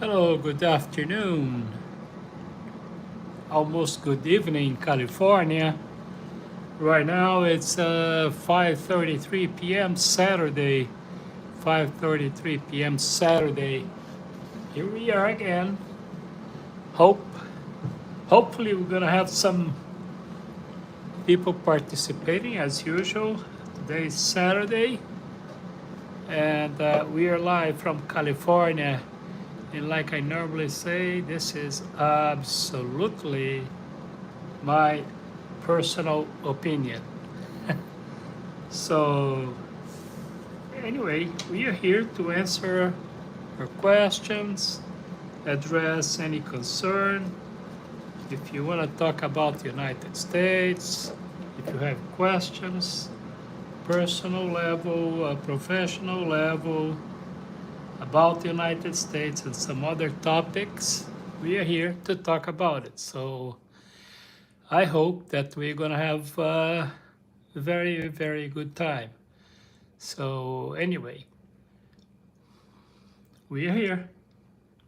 Hello, good afternoon. Almost good evening, California. Right now it's 5:33 p.m. Saturday. 5:33 p.m. Saturday. Here we are again. Hope, hopefully we're gonna have some people participating as usual. Today is Saturday, and we are live from California. And like I normally say, this is absolutely my personal opinion. So, anyway, we are here to answer your questions, address any concern. If you want to talk about the United States, if you have questions, personal level, professional level, about the United States and some other topics, we are here to talk about it. So, I hope that we're going to have a very, very good time. So anyway, we are here.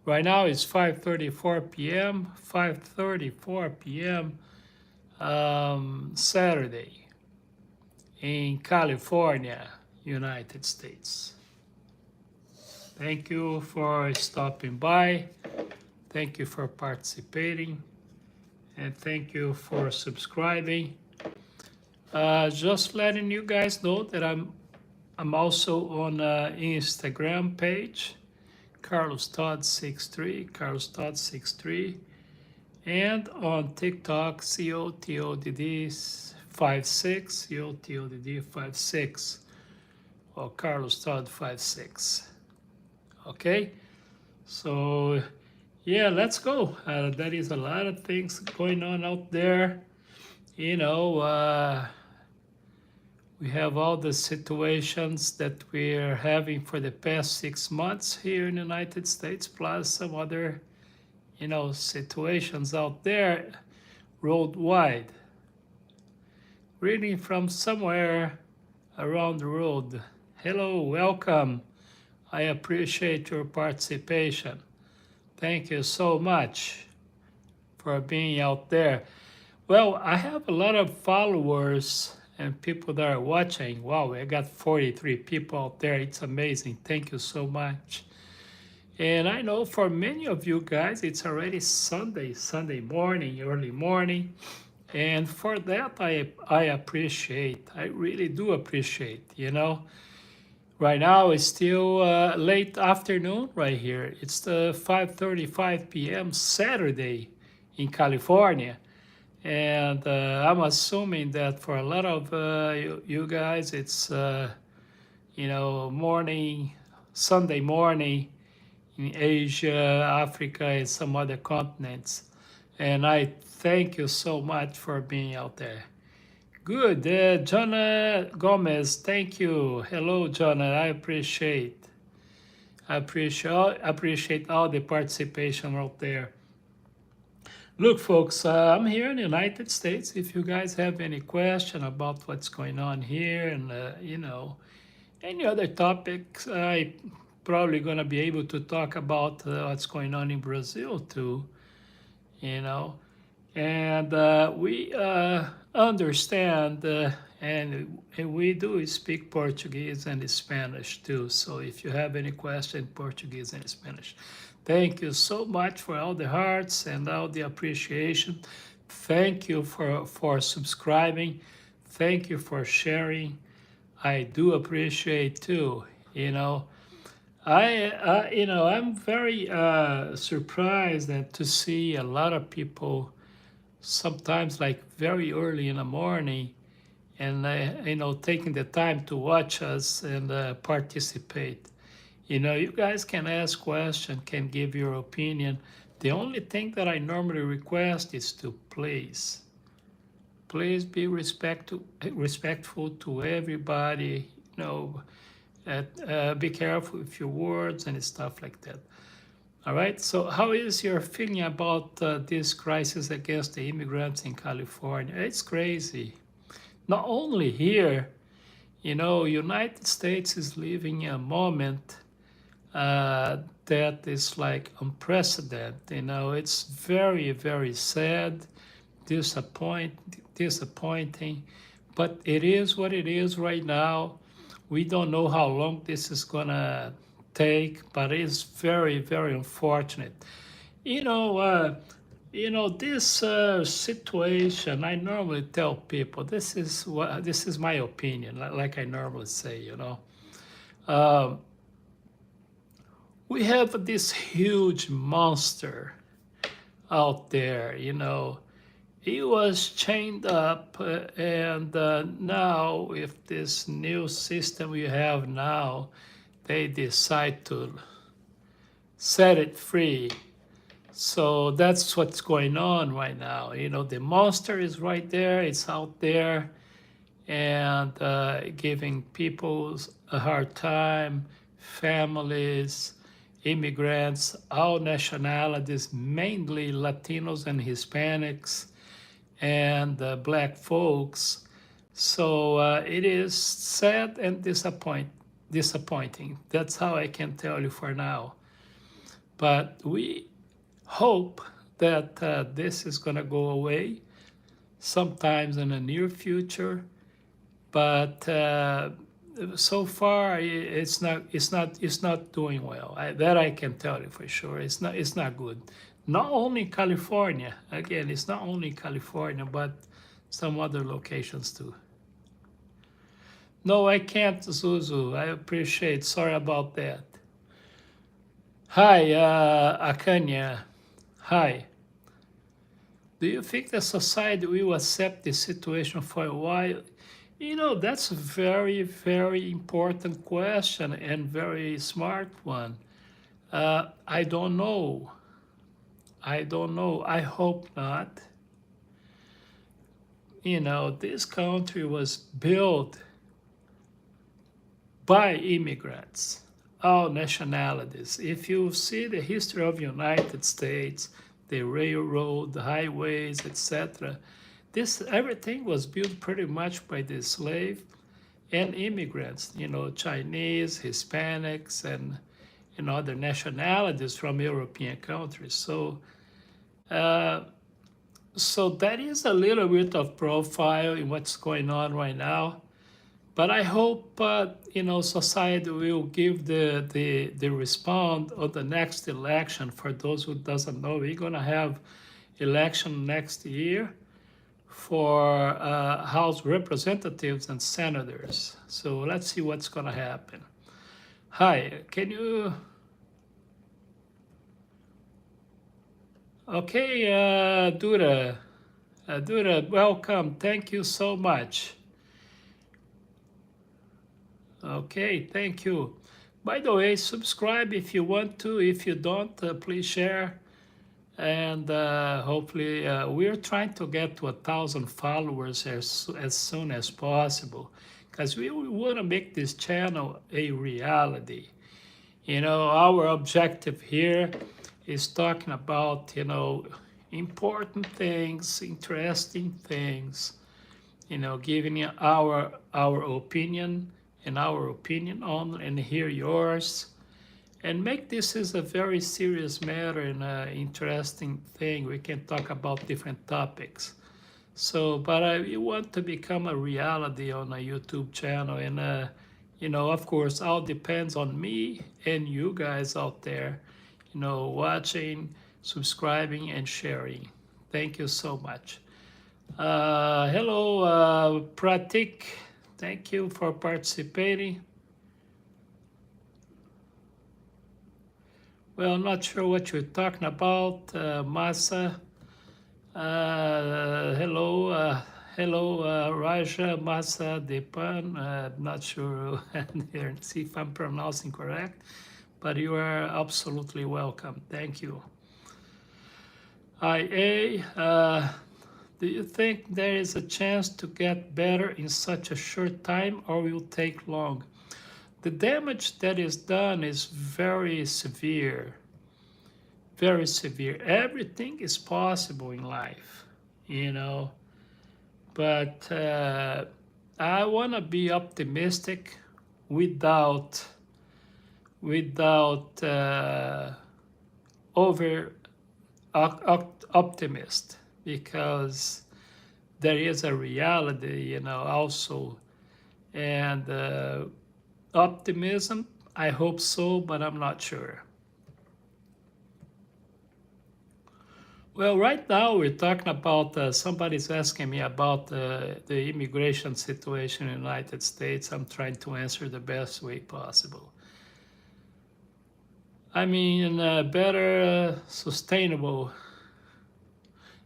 Right now it's 5:34 p.m. 5:34 p.m. Saturday in California, United States. Thank you for stopping by. Thank you for participating. And thank you for subscribing. Just letting you guys know that I'm also on Instagram page, CarlosTodd63, CarlosTodd63, and on TikTok, COTodd56, COTodd56, or CarlosTodd56. Okay, so yeah, let's go. There is a lot of things going on out there. You know, we have all the situations that we're having for the past 6 months here in the United States, plus some other, situations out there worldwide. Reading from somewhere around the world. Hello, welcome. I appreciate your participation. Thank you so much for being out there. Well, I have a lot of followers and people that are watching. Wow, I got 43 people out there. It's amazing. Thank you so much. And I know for many of you guys, it's already Sunday morning, early morning. And for that, I appreciate. I really do appreciate, Right now, it's still late afternoon right here. It's the 5:35 p.m. Saturday in California. And I'm assuming that for a lot of you guys, it's, morning, Sunday morning in Asia, Africa, and some other continents. And I thank you so much for being out there. Good. Jonah Gomez, thank you. Hello, Jonah. I appreciate all the participation out there. Look, folks, I'm here in the United States. If you guys have any question about what's going on here and, any other topics, I probably going to be able to talk about what's going on in Brazil too, And we understand and we do speak Portuguese and Spanish too. So if you have any question, Portuguese and Spanish. Thank you so much for all the hearts and all the appreciation. Thank you for subscribing. Thank you for sharing. I do appreciate too, I'm very surprised to see a lot of people sometimes like very early in the morning and, taking the time to watch us and participate. You guys can ask questions, can give your opinion. The only thing that I normally request is to please be respectful to everybody, be careful with your words and stuff like that. All right, so how is your feeling about this crisis against the immigrants in California? It's crazy. Not only here, United States is living a moment that is like unprecedented. It's very, very sad, disappointing, but it is what it is right now. We don't know how long this is gonna take, but it's very, very unfortunate. You know, uh, this situation. I normally tell people this is my opinion, like I normally say. Um, we have this huge monster out there. He was chained up, and now with this new system we have now, they decide to set it free. So that's what's going on right now. The monster is right there, it's out there, and giving people a hard time, families, immigrants, all nationalities, mainly Latinos and Hispanics, and black folks. So it is sad and disappointing. That's how I can tell you for now. But we hope that this is going to go away sometimes in the near future. But so far, it's not doing well. That I can tell you for sure. It's not good. Not only California. Again, it's not only California, but some other locations too. No, I can't, Zuzu. I appreciate. Sorry about that. Hi, Akanya. Hi. Do you think the society will accept this situation for a while? That's a very, very important question and very smart one. I don't know. I don't know. I hope not. This country was built by immigrants, all nationalities. If you see the history of the United States, the railroad, the highways, etc., everything was built pretty much by the slave and immigrants, Chinese, Hispanics, and other nationalities from European countries. So that is a little bit of profile in what's going on right now. But I hope society will give the response on the next election. For those who doesn't know, we're gonna have election next year for House representatives and senators. So let's see what's gonna happen. Hi, can you? Okay, Dura, welcome. Thank you so much. Okay, thank you. By the way, subscribe if you want to. If you don't, please share. And hopefully, we're trying to get to 1,000 followers as soon as possible, because we want to make this channel a reality. Our objective here is talking about, important things, interesting things, giving you our opinion and our opinion on, and hear yours, and make this is a very serious matter and an interesting thing. We can talk about different topics. So, but we want to become a reality on a YouTube channel, and of course, all depends on me and you guys out there, watching, subscribing, and sharing. Thank you so much. Hello, Pratik. Thank you for participating. Well, I'm not sure what you're talking about, Masa. Hello, Raja Masa Depan. Not sure see if I'm pronouncing correct, but you are absolutely welcome. Thank you. IA, do you think there is a chance to get better in such a short time, or will take long? The damage that is done is very severe. Very severe. Everything is possible in life, but I want to be optimistic without without over optimist, because there is a reality, also. And optimism, I hope so, but I'm not sure. Well, right now we're talking about, somebody's asking me about the immigration situation in the United States. I'm trying to answer the best way possible. I mean, better, sustainable.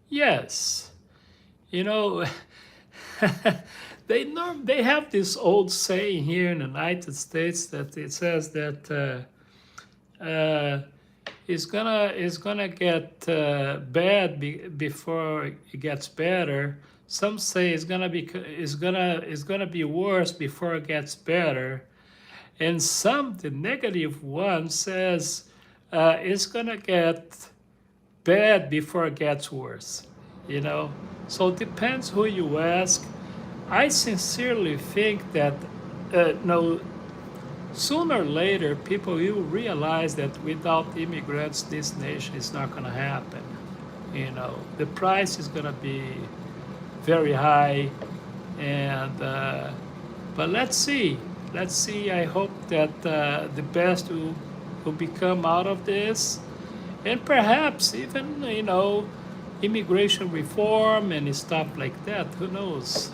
Yes. You know, they have this old saying here in the United States that it says that it's gonna get bad before it gets better. Some say it's gonna be worse before it gets better, and some, the negative one, says it's gonna get bad before it gets worse. You know, so it depends who you ask. I sincerely think that no, sooner or later people will realize that without immigrants, this nation is not going to happen. The price is going to be very high, and but let's see. Let's see. I hope that the best will become out of this, and perhaps even immigration reform and stuff like that. Who knows?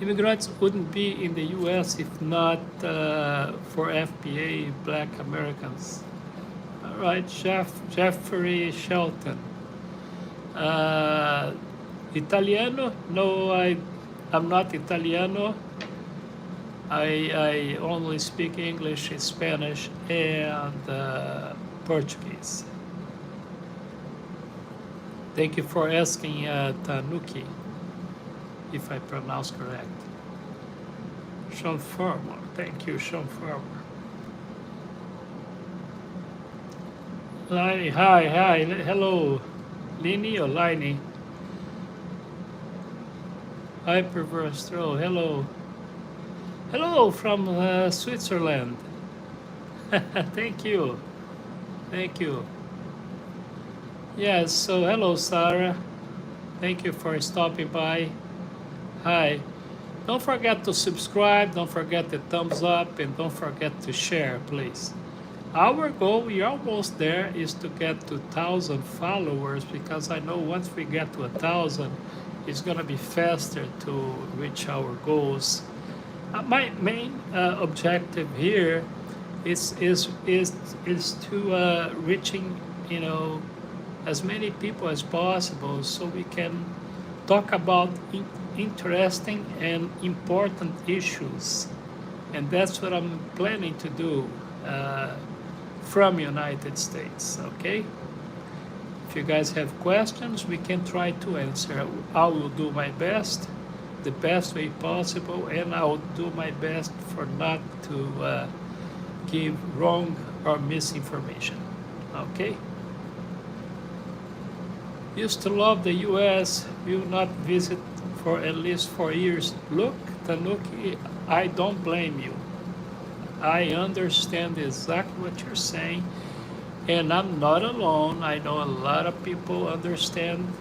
Immigrants wouldn't be in the U.S. if not for FBA, Black Americans. All right, Jeffrey Shelton. Italiano? No, I'm not Italiano. I only speak English, Spanish, and Portuguese. Thank you for asking, Tanuki, if I pronounce correct. Sean Farmer. Thank you, Sean Farmer. Hi, hello. Lini or Lini? Hyperverse, hello. Hello from Switzerland. Thank you. Yes, so hello, Sarah. Thank you for stopping by. Hi. Don't forget to subscribe, don't forget the thumbs up, and don't forget to share, please. Our goal, we're almost there, is to get to 1,000 followers, because I know once we get to 1,000, it's going to be faster to reach our goals. My main objective here is to reaching, as many people as possible, so we can talk about interesting and important issues. And that's what I'm planning to do from United States, okay? If you guys have questions, we can try to answer. I will do my best, the best way possible, and I will do my best for not to give wrong or misinformation, okay? Used to love the U.S., will not visit for at least 4 years. Look, Tanuki, I don't blame you. I understand exactly what you're saying, and I'm not alone. I know a lot of people understand,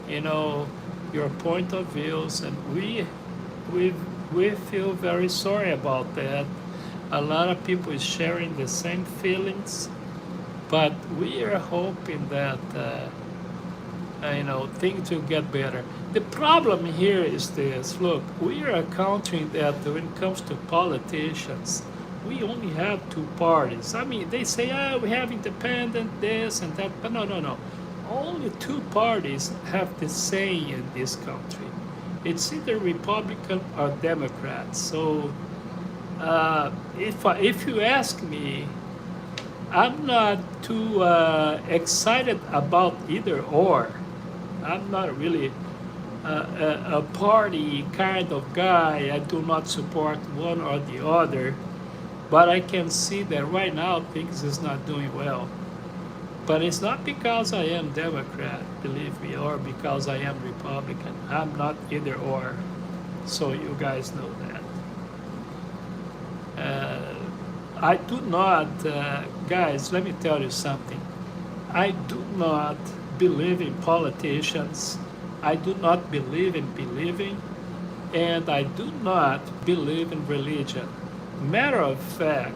your point of views, and we feel very sorry about that. A lot of people is sharing the same feelings, but we are hoping that things will get better. The problem here is this. Look, we are a country that when it comes to politicians, we only have two parties. I mean, they say, we have independent, this and that, but no. Only two parties have the say in this country. It's either Republican or Democrat. So if you ask me, I'm not too excited about either or. I'm not really a party kind of guy. I do not support one or the other. But I can see that right now things is not doing well. But it's not because I am Democrat, believe me, or because I am Republican. I'm not either or. So you guys know that. I do not, guys, let me tell you something. I do not believe in politicians. I do not believe in believing, and I do not believe in religion. Matter of fact,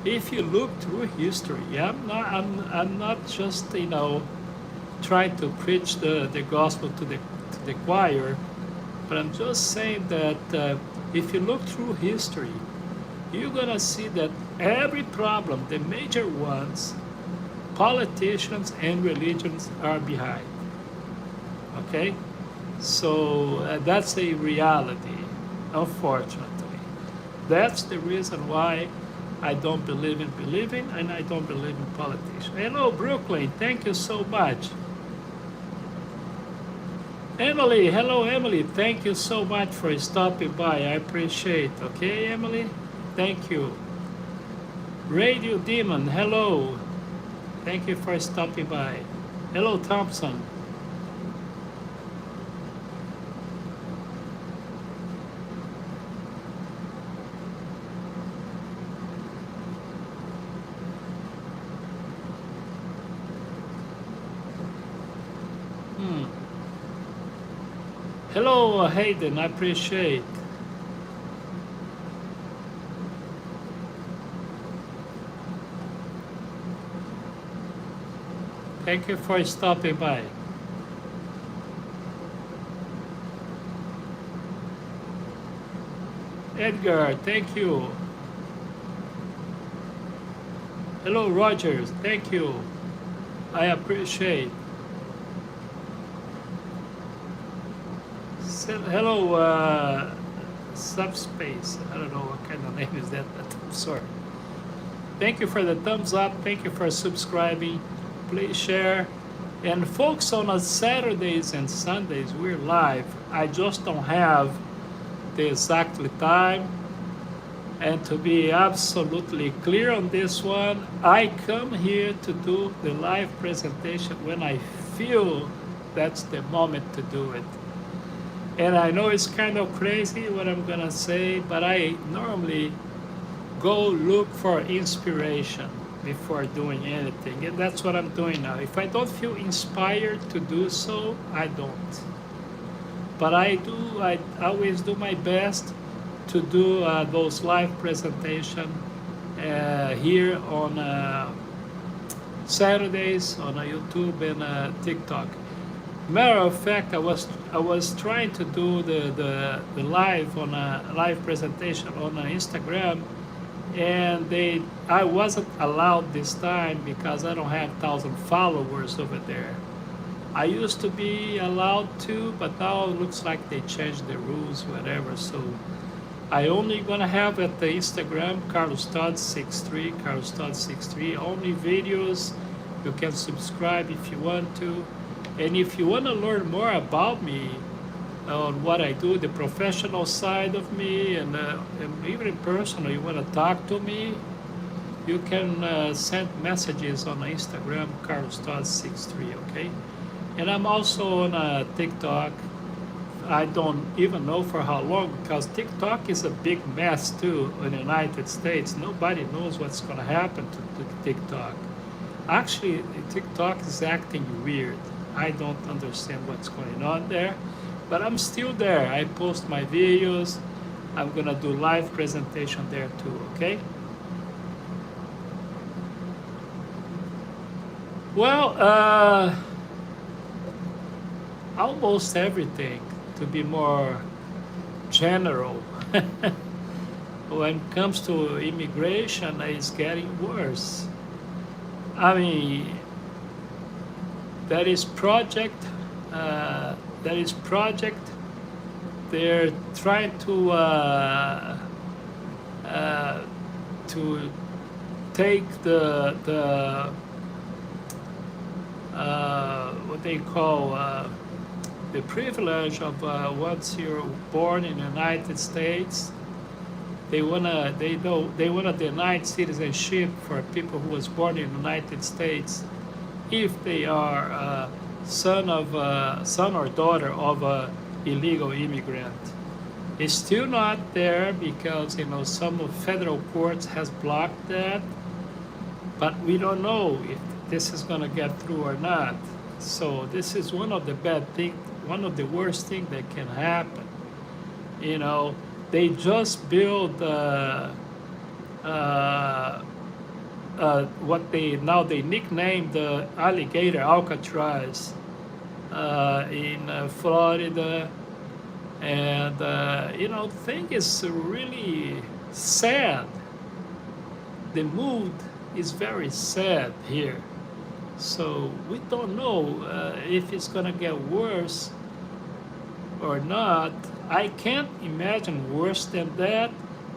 if you look through history, I'm not just, trying to preach the gospel to the choir, but I'm just saying that if you look through history, you're gonna see that every problem, the major ones, politicians and religions are behind. Okay? So that's a reality, unfortunately. That's the reason why I don't believe in believing and I don't believe in politicians. Hello, Brooklyn. Thank you so much. Emily, hello, Emily. Thank you so much for stopping by. I appreciate it. Okay, Emily? Thank you. Radio Demon, hello. Thank you for stopping by. Hello, Thompson. Hello, Hayden. I appreciate. Thank you for stopping by. Edgar, thank you. Hello, Rogers. Thank you. I appreciate. Hello, Subspace. I don't know what kind of name is that, but I'm sorry. Thank you for the thumbs up. Thank you for subscribing. Please share. And folks, on Saturdays and Sundays, we're live. I just don't have the exact time. And to be absolutely clear on this one, I come here to do the live presentation when I feel that's the moment to do it. And I know it's kind of crazy what I'm gonna say, but I normally go look for inspiration before doing anything. And that's what I'm doing now. If I don't feel inspired to do so, I don't. But I always do my best to do those live presentations here on Saturdays on YouTube and TikTok. Matter of fact, I was trying to do the live on a live presentation on Instagram, and I wasn't allowed this time because I don't have 1,000 followers over there. I used to be allowed to, but now it looks like they changed the rules, whatever. So I only gonna have at the Instagram COTodd63, COTodd63, only videos. You can subscribe if you want to. And if you want to learn more about me, on what I do, the professional side of me, and even personal, you want to talk to me, you can send messages on Instagram, COTodd63, okay? And I'm also on TikTok. I don't even know for how long, because TikTok is a big mess too in the United States. Nobody knows what's going to happen to TikTok. Actually, TikTok is acting weird. I don't understand what's going on there, but I'm still there. I post my videos. I'm gonna do live presentation there too, okay? Well, almost everything, to be more general. When it comes to immigration, it's getting worse. I mean, that is project. They're trying to take the what they call the privilege of once you're born in the United States. They wanna deny citizenship for people who was born in the United States if they are son or daughter of a illegal immigrant. It's still not there because some of federal courts has blocked that, but we don't know if this is going to get through or not. So this is one of the bad things, one of the worst things that can happen. You know, they just built what they nicknamed the alligator Alcatraz in Florida, and thing is really sad. The mood is very sad here. So we don't know if it's gonna get worse or not. I can't imagine worse than that.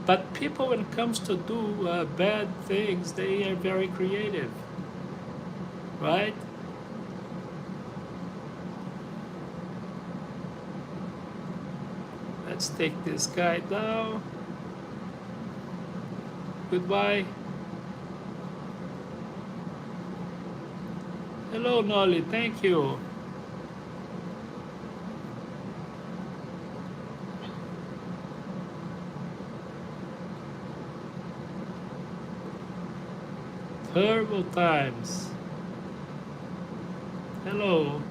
But people, when it comes to do bad things, they are very creative, right? Let's take this guy down. Goodbye. Hello, Nolly. Thank you. Terrible times. Hello.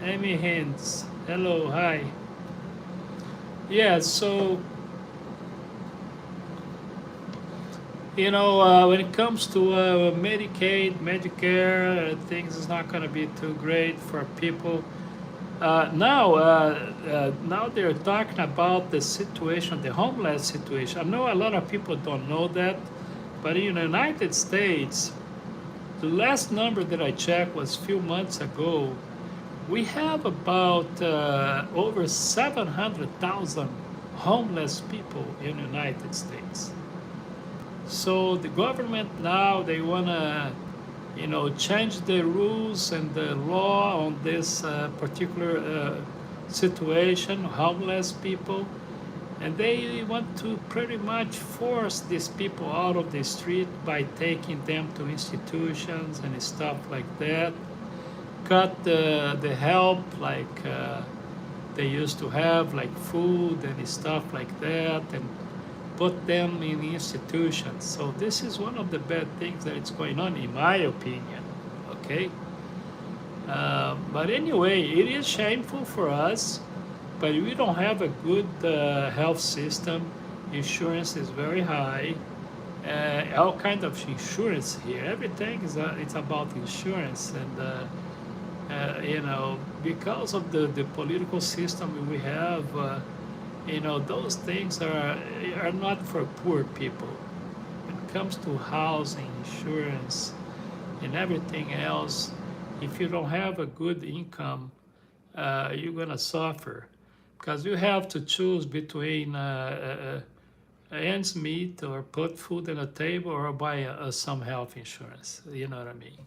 Amy Hintz. Hello, hi. Yeah, so, when it comes to Medicaid, Medicare, things is not going to be too great for people. Now they're talking about the situation, the homeless situation. I know a lot of people don't know that, but in the United States, the last number that I checked was a few months ago. We have about over 700,000 homeless people in the United States. So the government now, they want to, change the rules and the law on this particular situation, homeless people. And they want to pretty much force these people out of the street by taking them to institutions and stuff like that. Cut the help like they used to have, like food and stuff like that, and put them in institutions. So this is one of the bad things that is going on, in my opinion. Okay. But anyway, it is shameful for us, but we don't have a good health system. Insurance is very high. All kinds of insurance here. Everything is it's about insurance, and because of the political system we have, those things are not for poor people. When it comes to housing, insurance, and everything else, if you don't have a good income, you're gonna suffer, because you have to choose between ends meet, or put food on the table, or buy some health insurance. You know what I mean?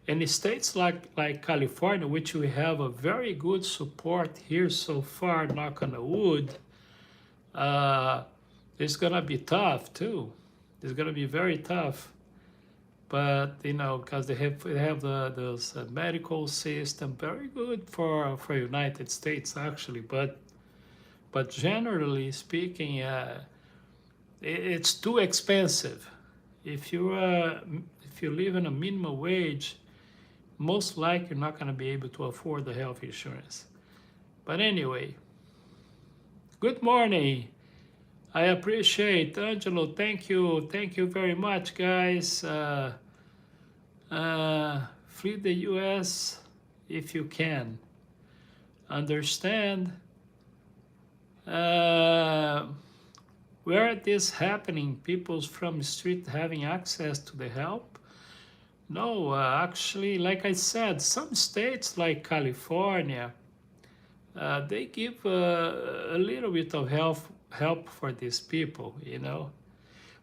And in states like California, which we have a very good support here so far, knock on the wood, it's gonna be tough too. It's gonna be very tough. But because they have those medical system, very good for United States actually. But generally speaking, it's too expensive. If you live in a minimum wage, most likely you're not going to be able to afford the health insurance. But anyway, good morning. I appreciate, Angelo. Thank you very much, guys. Flee the U.S. if you can. Understand where it is happening, people's from the street having access to the help. No, actually, like I said, some states like California, they give a little bit of help for these people,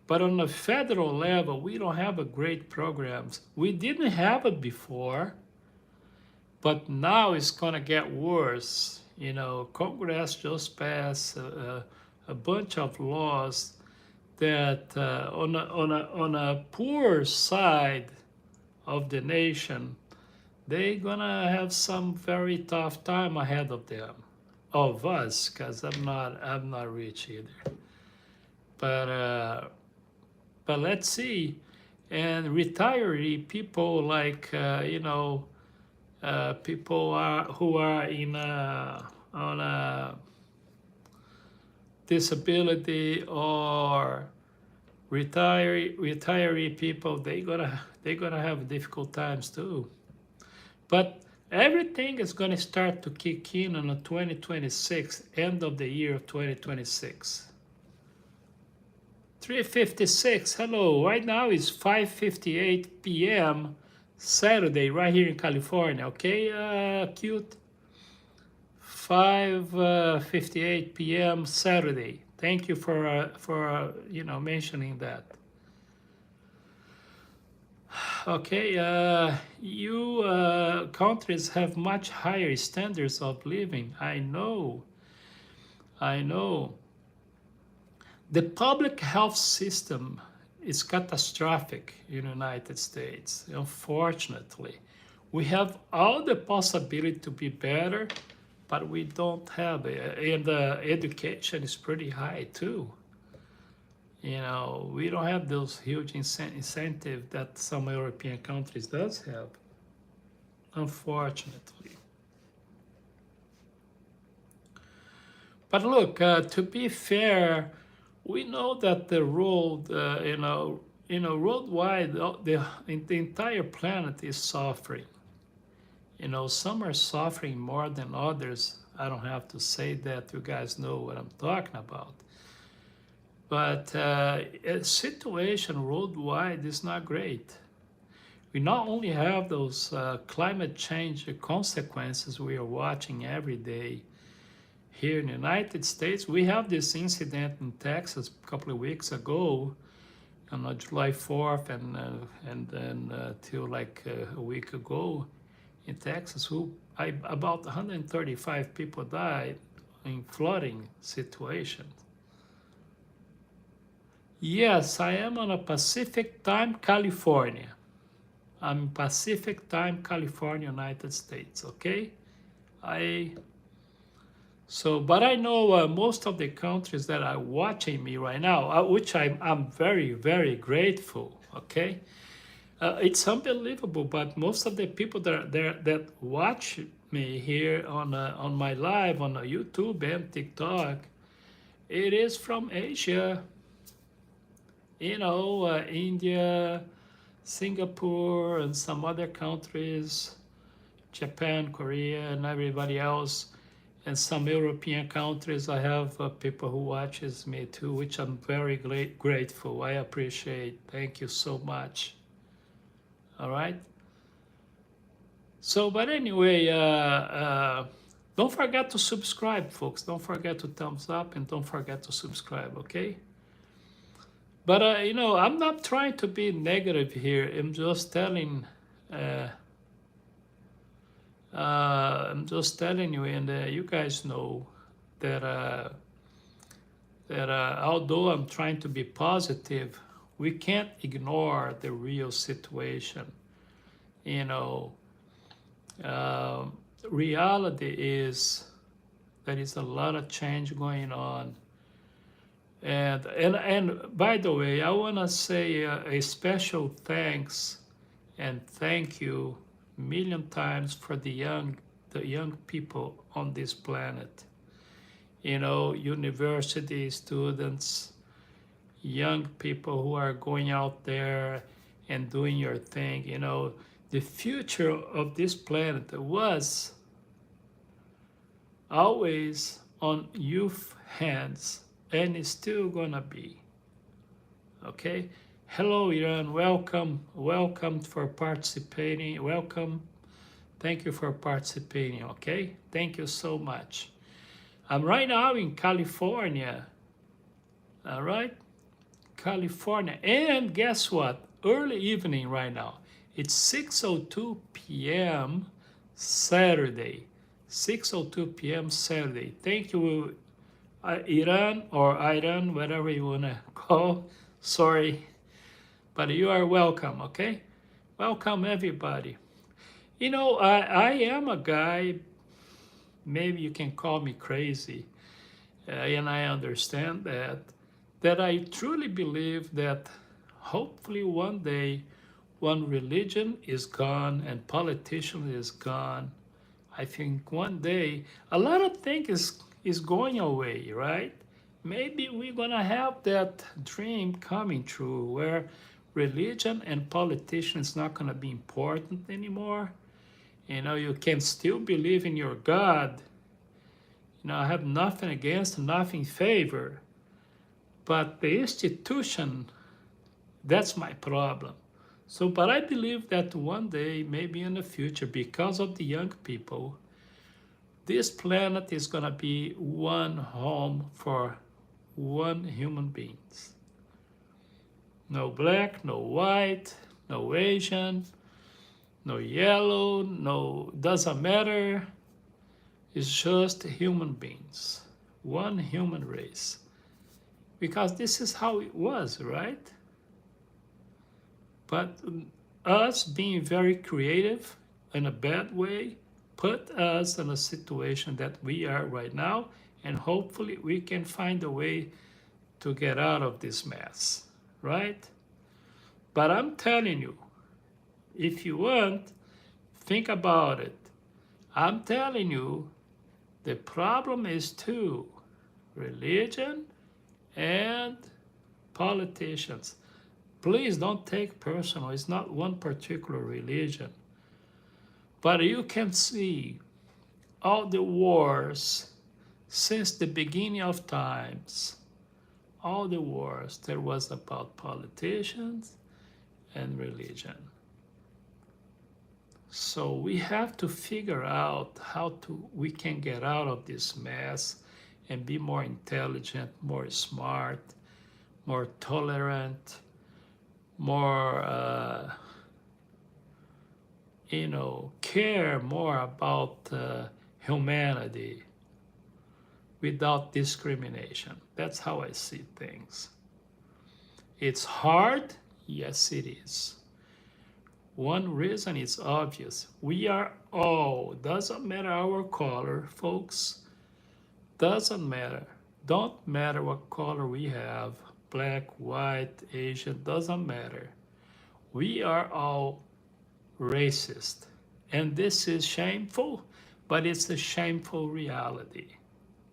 But on the federal level, we don't have a great programs. We didn't have it before, but now it's gonna get worse. Congress just passed a bunch of laws that on a poor side of the nation, they're gonna have some very tough time ahead of them. of us, because I'm not rich either. But let's see. And retiree people like people who are in on a disability or retiree people, they gonna have difficult times too. But everything is gonna start to kick in on the 2026, end of the year of 2026. 3:56. Hello. Right now it's 5:58 p.m. Saturday, right here in California. Okay, cute. 5:58 p.m. Saturday. Thank you for mentioning that. Okay, you countries have much higher standards of living. I know. I know. The public health system is catastrophic in the United States, unfortunately. We have all the possibility to be better, but we don't have it. And education is pretty high too. We don't have those huge incentives that some European countries does have, unfortunately. But look, to be fair, we know that the world, worldwide, the entire planet is suffering. Some are suffering more than others. I don't have to say that. You guys know what I'm talking about. But a situation worldwide is not great. We not only have those climate change consequences we are watching every day here in the United States. We have this incident in Texas a couple of weeks ago, on July 4th, and then till like a week ago in Texas, about 135 people died in flooding situations. Yes, I am on a Pacific Time, California. I'm Pacific Time, California, United States, okay? But I know most of the countries that are watching me right now, which I'm very, very grateful, okay? It's unbelievable, but most of the people that watch me here on my live on YouTube and TikTok, it is from Asia, India, Singapore, and some other countries, Japan, Korea, and everybody else, and some European countries. I have people who watches me too, which I'm very grateful. I appreciate. Thank you so much. All right. So, but anyway, don't forget to subscribe, folks. Don't forget to thumbs up and don't forget to subscribe, okay? But, I'm not trying to be negative here. I'm just telling you, and you guys know that although I'm trying to be positive, we can't ignore the real situation. Reality is there is a lot of change going on. And by the way, I want to say a special thanks and thank you a million times for the young people on this planet. University students, young people who are going out there and doing your thing. The future of this planet was always on youth hands, and it's still gonna be. Okay? Hello, Iran. Welcome for participating. Welcome. Thank you for participating, okay? Thank you so much. I'm right now in California. All right? California. And guess what? Early evening right now. It's 6:02 p.m. Saturday. 6:02 p.m. Saturday. Thank you, Iran or Iran, whatever you want to call. Sorry. But you are welcome, okay? Welcome, everybody. I am a guy maybe you can call me crazy, and I understand that I truly believe that hopefully one day, when religion is gone and politician is gone, I think one day a lot of things is going away, right? Maybe we're gonna have that dream coming true where religion and politician is not gonna be important anymore. You know, you can still believe in your God. You know, I have nothing against, nothing in favor, but the institution, that's my problem. So, but I believe that one day, maybe in the future, because of the young people, this planet is gonna be one home for one human beings. No black, no white, no Asian, no yellow, no, doesn't matter. It's just human beings, one human race. Because this is how it was, right? But us being very creative in a bad way put us in a situation that we are right now, and hopefully we can find a way to get out of this mess, right? But I'm telling you, if you want, think about it. I'm telling you, the problem is two: religion and politicians. Please don't take personal. It's not one particular religion. But you can see all the wars since the beginning of times, all the wars there was about politicians and religion. So we have to figure out how we can get out of this mess and be more intelligent, more smart, more tolerant, more, care more about humanity without discrimination. That's how I see things. It's hard, yes it is. One reason is obvious. We are all, doesn't matter our color, folks, doesn't matter. Don't matter what color we have, black, white, Asian, doesn't matter. We are all racist. And this is shameful, but it's a shameful reality.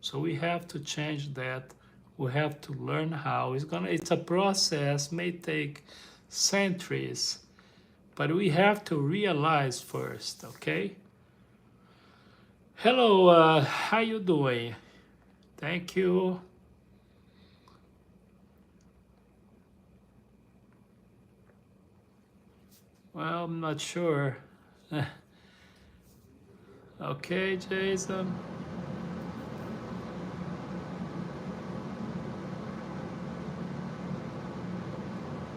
So we have to change that. We have to learn how. It's a process, may take centuries, but we have to realize first, okay? Hello, how you doing? Thank you. Well, I'm not sure. Okay, Jason.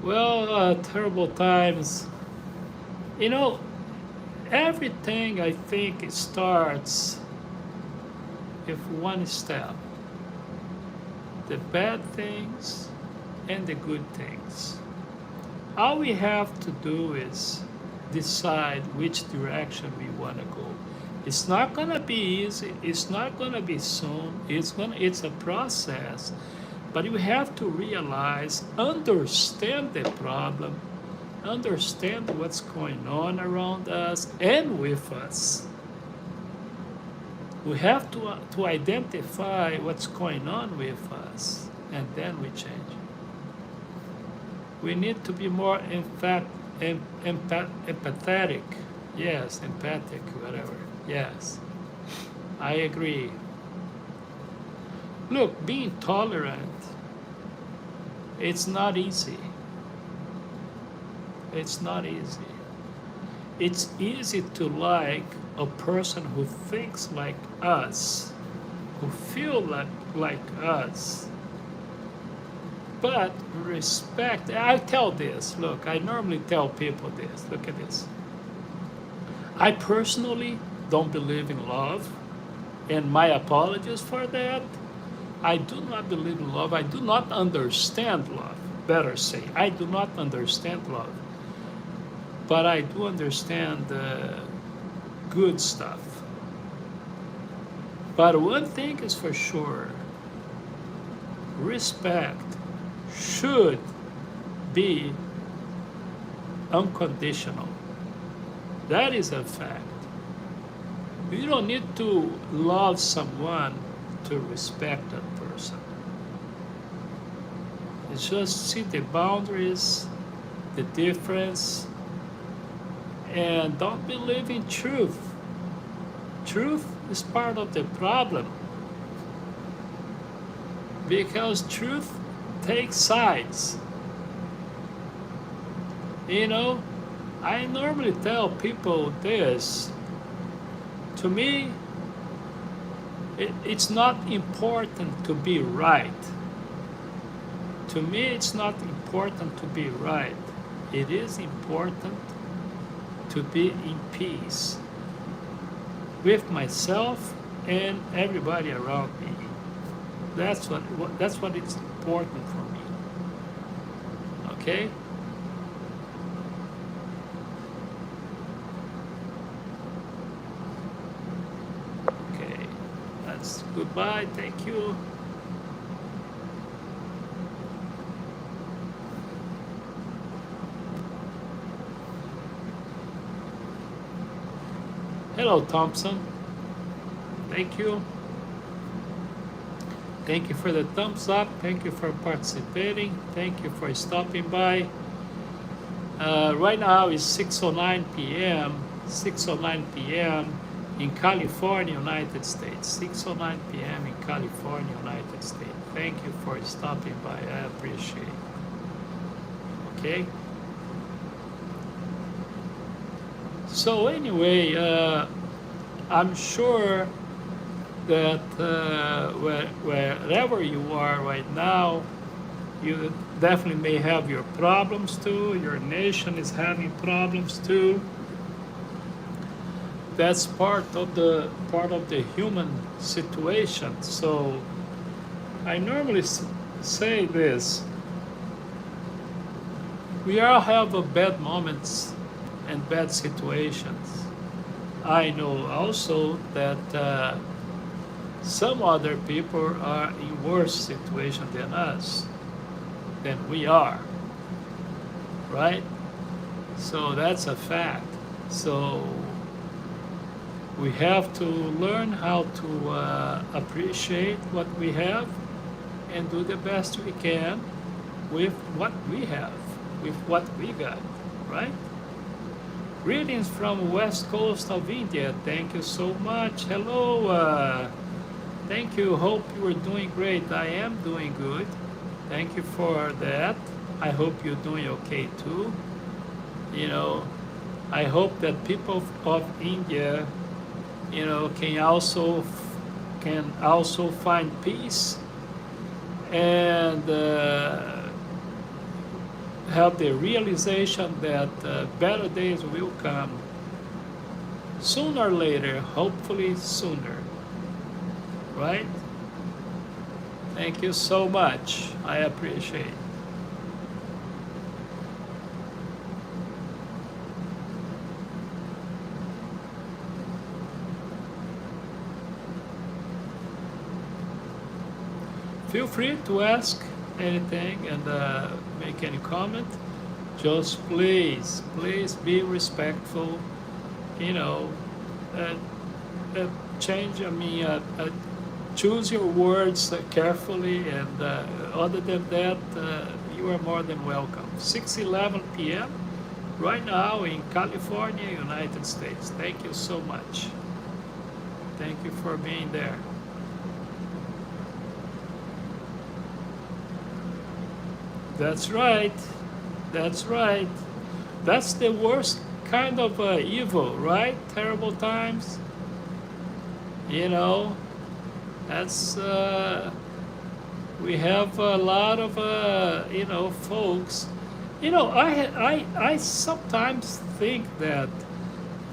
Well, terrible times. You know, everything I think it starts with one step: the bad things and the good things. All we have to do is decide which direction we want to go. It's not gonna be easy. It's not gonna be soon. It's a process, but we have to realize, understand the problem, understand what's going on around us and with us. We have to identify what's going on with us, and then we change. We need to be more empathetic. Yes, empathic, whatever. Yes, I agree. Look, being tolerant, it's not easy. It's not easy. It's easy to like a person who thinks like us, who feel like us. But respect, I tell this, look, I normally tell people this, look at this. I personally don't believe in love, and my apologies for that. I do not believe in love. I do not understand love, better say. I do not understand love. But I do understand good stuff. But one thing is for sure, respect should be unconditional. That is a fact. You don't need to love someone to respect that person. It's just see the boundaries, the difference, and don't believe in truth. Truth is part of the problem because truth takes sides. You know, I normally tell people this. To me, it's not important to be right. To me, it's not important to be right. It is important to be in peace with myself and everybody around me. That's what it's important for me. Okay? Okay. That's goodbye. Thank you. Hello, Thompson. Thank you. Thank you for the thumbs up. Thank you for participating. Thank you for stopping by. Right now it's 6:09 p.m. 6:09 p.m. in California, United States. 6:09 p.m. in California, United States. Thank you for stopping by. I appreciate it. Okay. So anyway, I'm sure that wherever you are right now, you definitely may have your problems too. Your nation is having problems too. That's part of the human situation. So I normally say this: we all have bad moments and bad situations. I know also that some other people are in worse situation than us, than we are, right? So that's a fact. So we have to learn how to appreciate what we have and do the best we can with what we have, with what we got, right? Greetings from west coast of India. Thank you so much. Hello. Thank you. Hope you are doing great. I am doing good. Thank you for that. I hope you're doing okay too. You know, I hope that people of India, you know, can also find peace and have the realization that better days will come sooner or later, hopefully sooner, right? Thank you so much. I appreciate it. Feel free to ask anything and make any comment. Just please be respectful. You know, choose your words carefully, and other than that, you are more than welcome. 6:11 p.m. right now in California, United States. Thank you so much. Thank you for being there. That's right. That's right. That's the worst kind of evil, right? Terrible times. You know, that's we have a lot of you know, folks. You know, I sometimes think that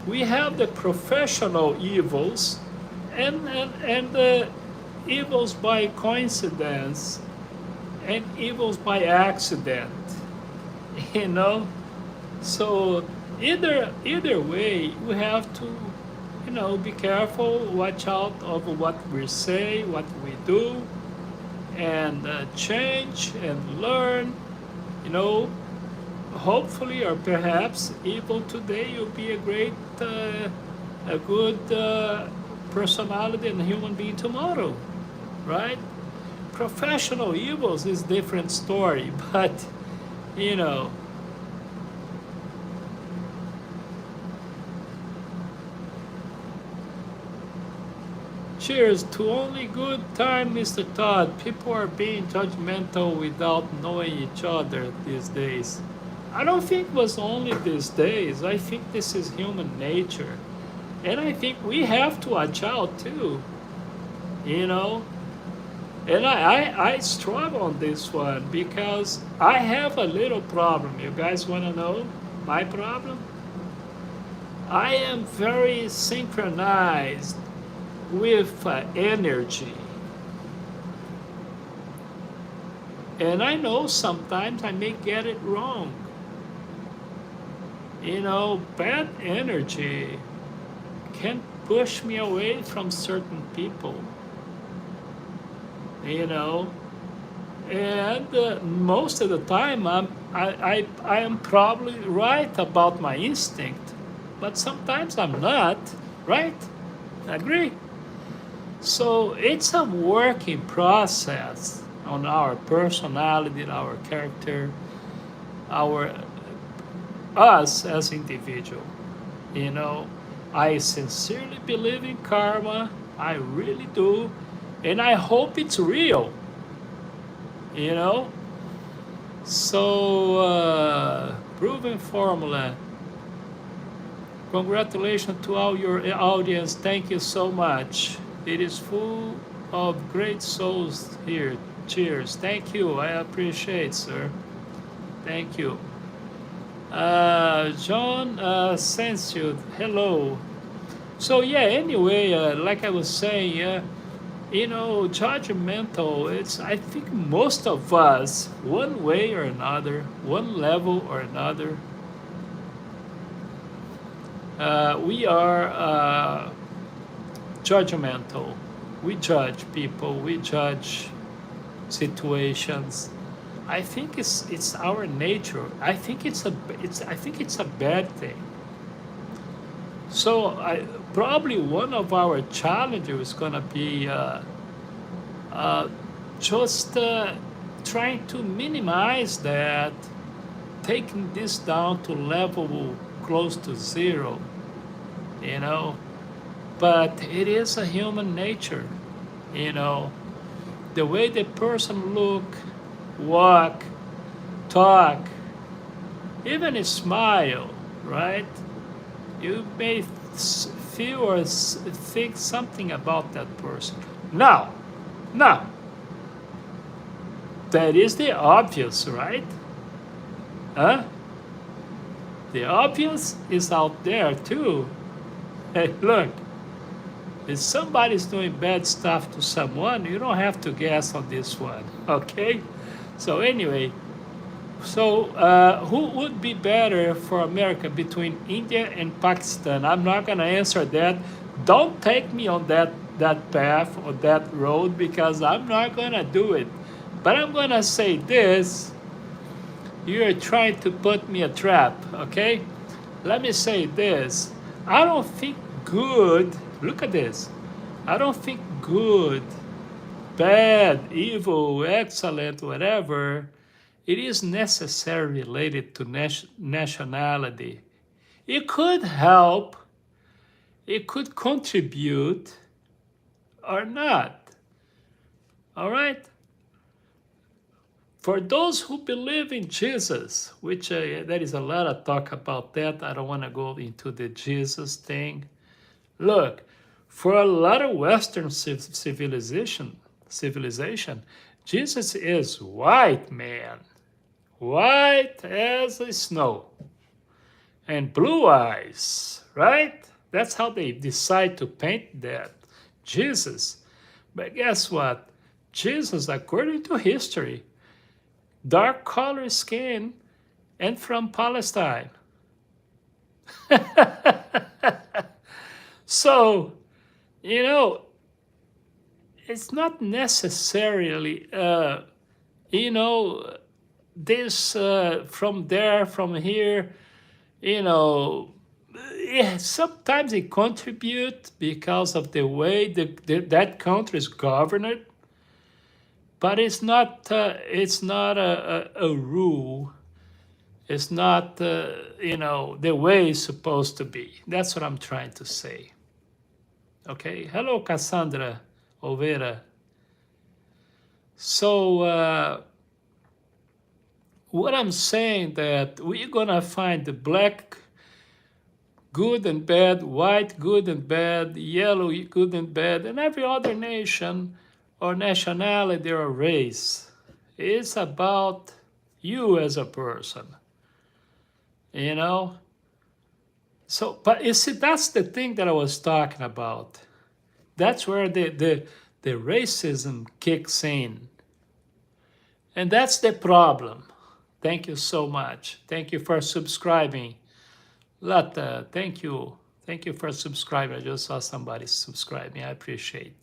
we have the professional evils and the evils by coincidence and evils by accident, you know. So either way, we have to be careful, watch out of what we say, what we do, and change and learn, you know, hopefully or perhaps evil today you'll be a good personality and human being tomorrow, right? Professional evils is different story, but you know, cheers to only good time, Mr. Todd. People are being judgmental without knowing each other these days. I don't think it was only these days. I think this is human nature. And I think we have to watch out too, you know. And I struggle on this one because I have a little problem. You guys want to know my problem? I am very synchronized with energy. And I know sometimes I may get it wrong. You know, bad energy can push me away from certain people. You know, and most of the time I am probably right about my instinct, but sometimes I'm not, right? Agree? So it's a working process on our personality, our character, our us as individual. You know, I sincerely believe in karma. I really do, and I hope it's real. You know, so proven formula. Congratulations to all your audience. Thank you so much. It is full of great souls here. Cheers. Thank you. I appreciate, sir. Thank you. John Sensio, hello. So yeah, anyway, like I was saying, you know, judgmental, it's, I think most of us, one way or another, one level or another, we are judgmental. We judge people, we judge situations. I think it's our nature. I think it's a bad thing. So probably one of our challenges is gonna be just trying to minimize that, taking this down to level close to zero, you know. But it is a human nature, you know. The way the person look, walk, talk, even a smile, right? You may feel or think something about that person. Now, that is the obvious, right? Huh? The obvious is out there too. Hey, look, if somebody's doing bad stuff to someone, you don't have to guess on this one, okay? So anyway, so who would be better for America between India and Pakistan? I'm not gonna answer that. Don't take me on that path or that road because I'm not gonna do it. But I'm gonna say this. You're trying to put me a trap, okay? Let me say this. I don't think good, look at this. I don't think good, bad, evil, excellent, whatever, it is necessarily related to nationality. It could help, it could contribute, or not. All right? For those who believe in Jesus, which there is a lot of talk about that, I don't want to go into the Jesus thing. Look, for a lot of Western civilization, Jesus is white, man. White as snow. And blue eyes, right? That's how they decide to paint that. Jesus. But guess what? Jesus, according to history, dark color skin and from Palestine. So, you know, it's not necessarily, you know, this from there, from here, you know, yeah, sometimes it contribute because of the way that country is governed, but it's not a rule. It's not you know, the way it's supposed to be. That's what I'm trying to say. Okay. Hello, Cassandra Overa. So what I'm saying that we're gonna find the black good and bad, white good and bad, yellow good and bad, and every other nation or nationality or race. It's about you as a person, you know? So, but you see, that's the thing that I was talking about. That's where the racism kicks in. And that's the problem. Thank you so much. Thank you for subscribing. Lata, thank you. Thank you for subscribing. I just saw somebody subscribing. I appreciate.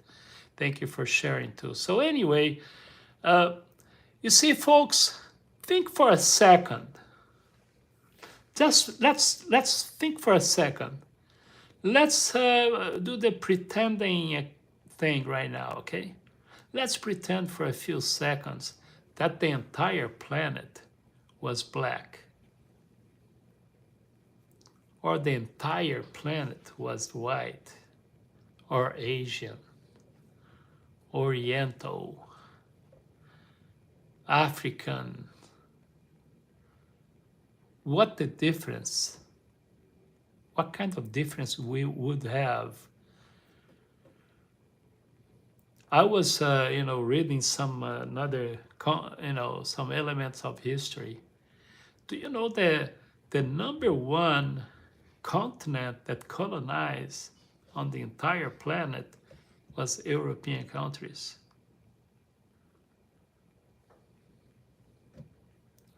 Thank you for sharing too. So anyway, you see, folks, think for a second. Just let's think for a second. Let's do the pretending thing right now, okay? Let's pretend for a few seconds that the entire planet was black, or the entire planet was white, or Asian, Oriental, African. What the difference? What kind of difference we would have? I was, you know, reading some you know, some elements of history. Do you know the number one continent that colonized on the entire planet was European countries,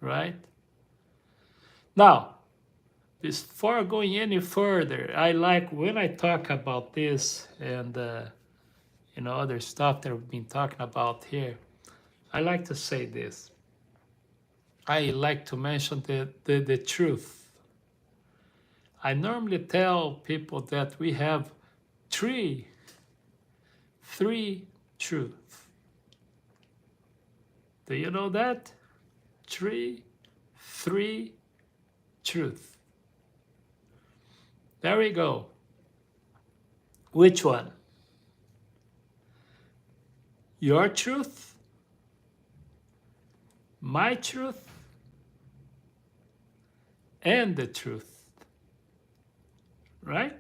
right? Now, before going any further, I like when I talk about this and you know, other stuff that we've been talking about here, I like to say this. I like to mention the truth. I normally tell people that we have three truths. Do you know that? Three truth. There we go. Which one? Your truth, my truth, and the truth. Right?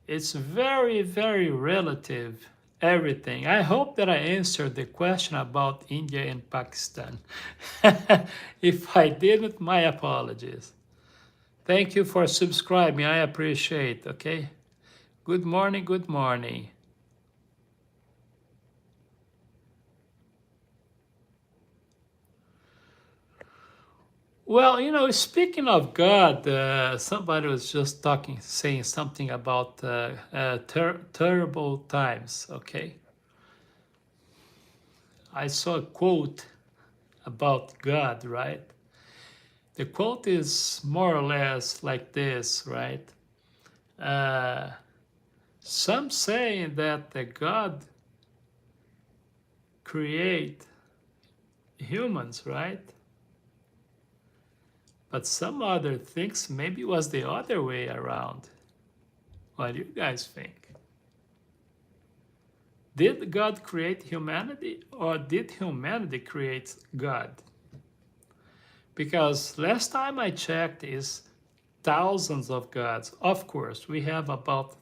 It's very, very relative, everything. I hope that I answered the question about India and Pakistan. If I didn't, my apologies. Thank you for subscribing. I appreciate, okay? Good morning, good morning. Well, you know, speaking of God, somebody was just saying something about terrible times, okay? I saw a quote about God, right? The quote is more or less like this, right? Some say that the God create humans, right? But some other thinks maybe it was the other way around. What do you guys think? Did God create humanity, or did humanity create God? Because last time I checked is thousands of gods. Of course, we have about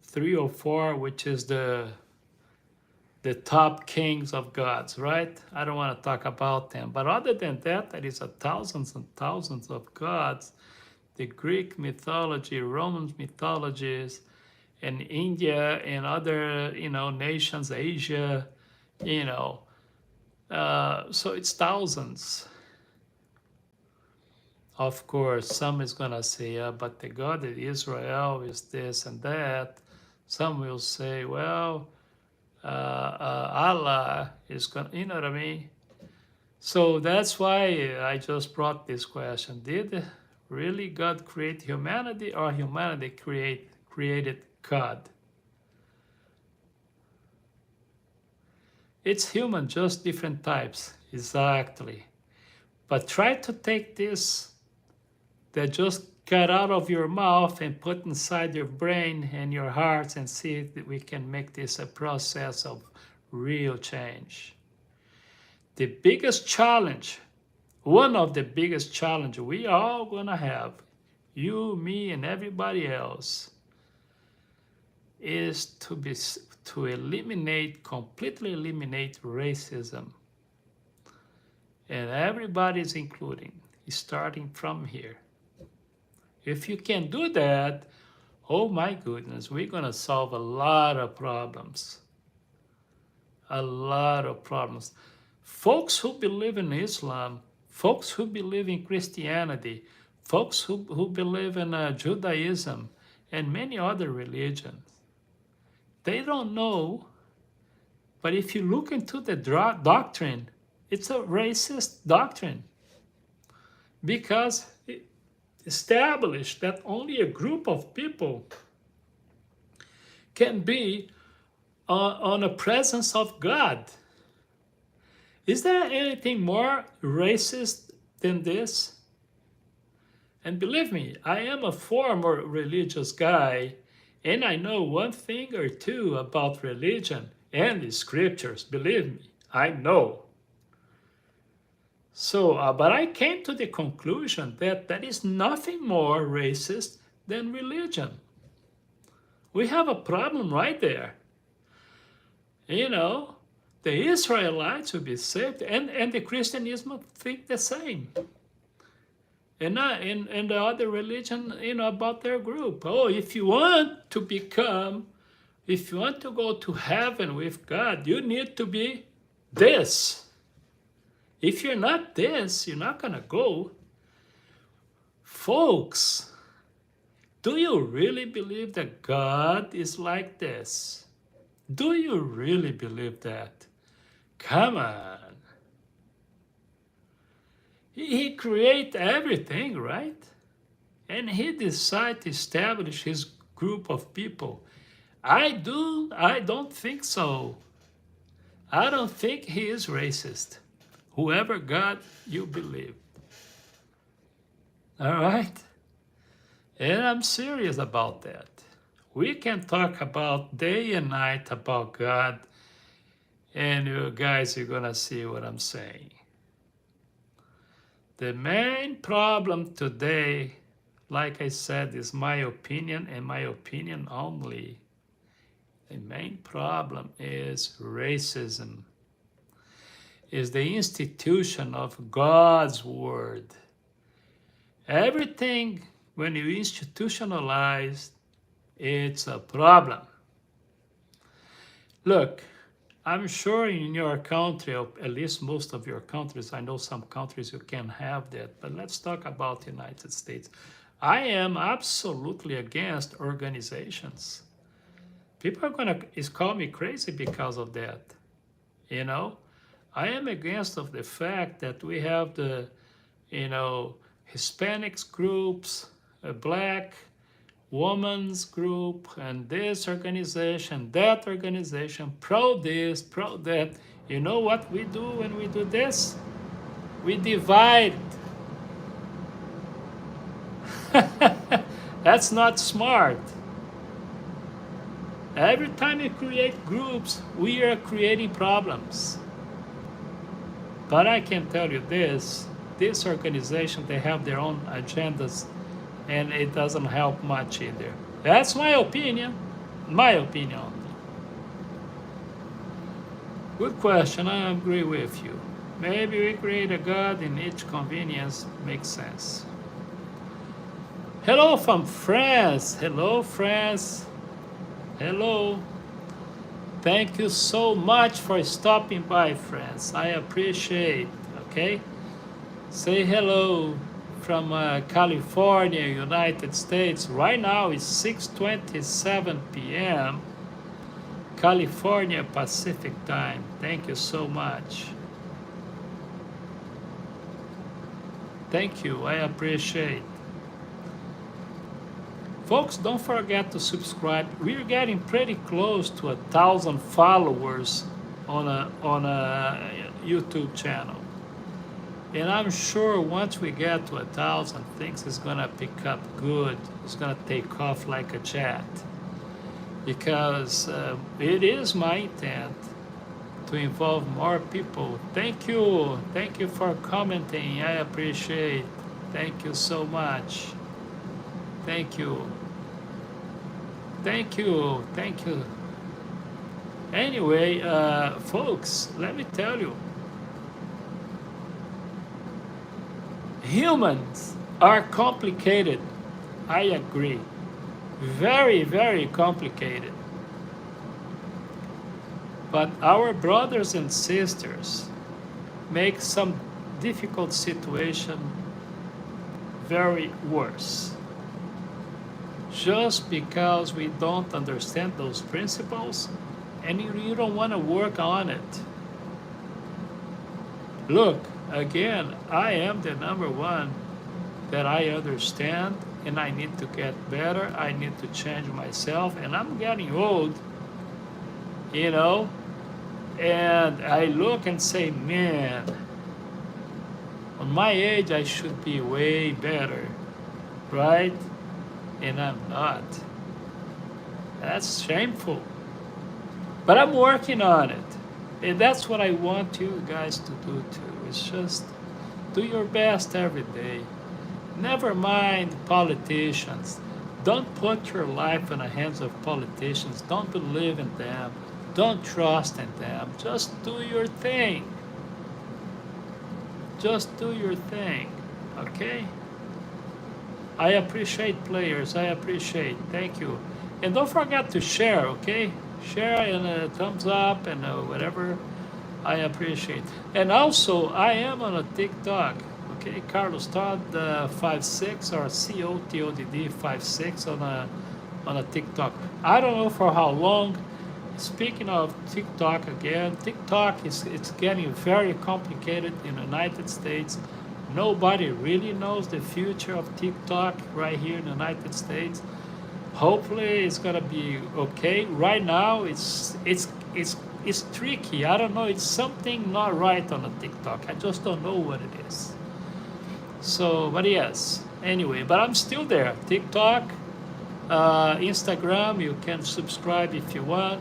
3 or 4, which is the top kings of gods, right? I don't want to talk about them. But other than that, there is thousands and thousands of gods. The Greek mythology, Roman mythologies, and India and other, you know, nations, Asia, you know. So it's thousands Of course, some is gonna say, yeah, but the God of Israel is this and that. Some will say, well, Allah is gonna, you know what I mean? So that's why I just brought this question. Did really God create humanity, or humanity created God? It's human, just different types, exactly. But try to take this that just got out of your mouth and put inside your brain and your heart and see if we can make this a process of real change. The biggest challenge, one of the biggest challenges we all gonna have, you, me, and everybody else, is to eliminate, completely eliminate racism. And everybody's including, starting from here. If you can do that, oh my goodness, we're gonna solve a lot of problems. A lot of problems. Folks who believe in Islam, folks who believe in Christianity, folks who believe in Judaism and many other religions, they don't know, but if you look into the doctrine, it's a racist doctrine, because it established that only a group of people can be on a presence of God. Is there anything more racist than this? And believe me, I am a former religious guy, and I know one thing or two about religion and the scriptures. Believe me, I know. So, but I came to the conclusion that there is nothing more racist than religion. We have a problem right there. You know, the Israelites will be saved, and the Christianism think the same. And the other religion, you know, about their group. Oh, if you want to go to heaven with God, you need to be this. If you're not this, you're not gonna go. Folks, do you really believe that God is like this? Do you really believe that? Come on. He created everything, right? And he decided to establish his group of people. I don't think so. I don't think he is racist. Whoever God you believe. All right? And I'm serious about that. We can talk about day and night about God, and you guys are gonna see what I'm saying. The main problem today, like I said, is my opinion and my opinion only. The main problem is racism, is the institution of God's word. Everything, when you institutionalize, it's a problem. Look, I'm sure in your country, or at least most of your countries, I know some countries you can have that, but let's talk about the United States. I am absolutely against organizations. People are gonna call me crazy because of that. You know, I am against of the fact that we have the, you know, Hispanics groups, Black women's group, and this organization, that organization, pro this, pro that. You know what we do when we do this? We divide. That's not smart. Every time you create groups, we are creating problems. But I can tell you this organization, they have their own agendas, and it doesn't help much either. That's my opinion. My opinion. Good question, I agree with you. Maybe we create a God in each convenience, makes sense. Hello from France. Hello, France. Hello. Thank you so much for stopping by, France. I appreciate, okay? Say hello, from California, United States. Right now it's 6:27 p.m. California Pacific time. Thank you so much. Thank you, I appreciate. Folks, don't forget to subscribe. We're getting pretty close to 1,000 followers on a YouTube channel. And I'm sure once we get to 1,000, things is gonna pick up good. It's gonna take off like a jet. Because it is my intent to involve more people. Thank you for commenting, I appreciate. Thank you so much. Thank you. Anyway, folks, let me tell you, humans are complicated. I agree. Very, very complicated. But our brothers and sisters make some difficult situation very worse. Just because we don't understand those principles and you don't want to work on it. Look, again, I am the number one that I understand, and I need to get better. I need to change myself, and I'm getting old, you know, and I look and say, man, on my age, I should be way better, right? And I'm not. That's shameful. But I'm working on it. And that's what I want you guys to do too. It's just do your best every day. Never mind politicians. Don't put your life in the hands of politicians. Don't believe in them. Don't trust in them. Just do your thing. Just do your thing, okay? I appreciate players, I appreciate, thank you. And don't forget to share, okay? Share and a thumbs up and whatever, I appreciate. And also, I am on a TikTok, okay? Carlos Todd 56 or COTodd 56 on a TikTok. I don't know for how long. Speaking of TikTok again, TikTok it's getting very complicated in the United States. Nobody really knows the future of TikTok right here in the United States. Hopefully it's gonna be okay. Right now it's tricky. I don't know, it's something not right on the TikTok. I just don't know what it is. So, but yes, anyway, but I'm still there. TikTok, Instagram, you can subscribe if you want.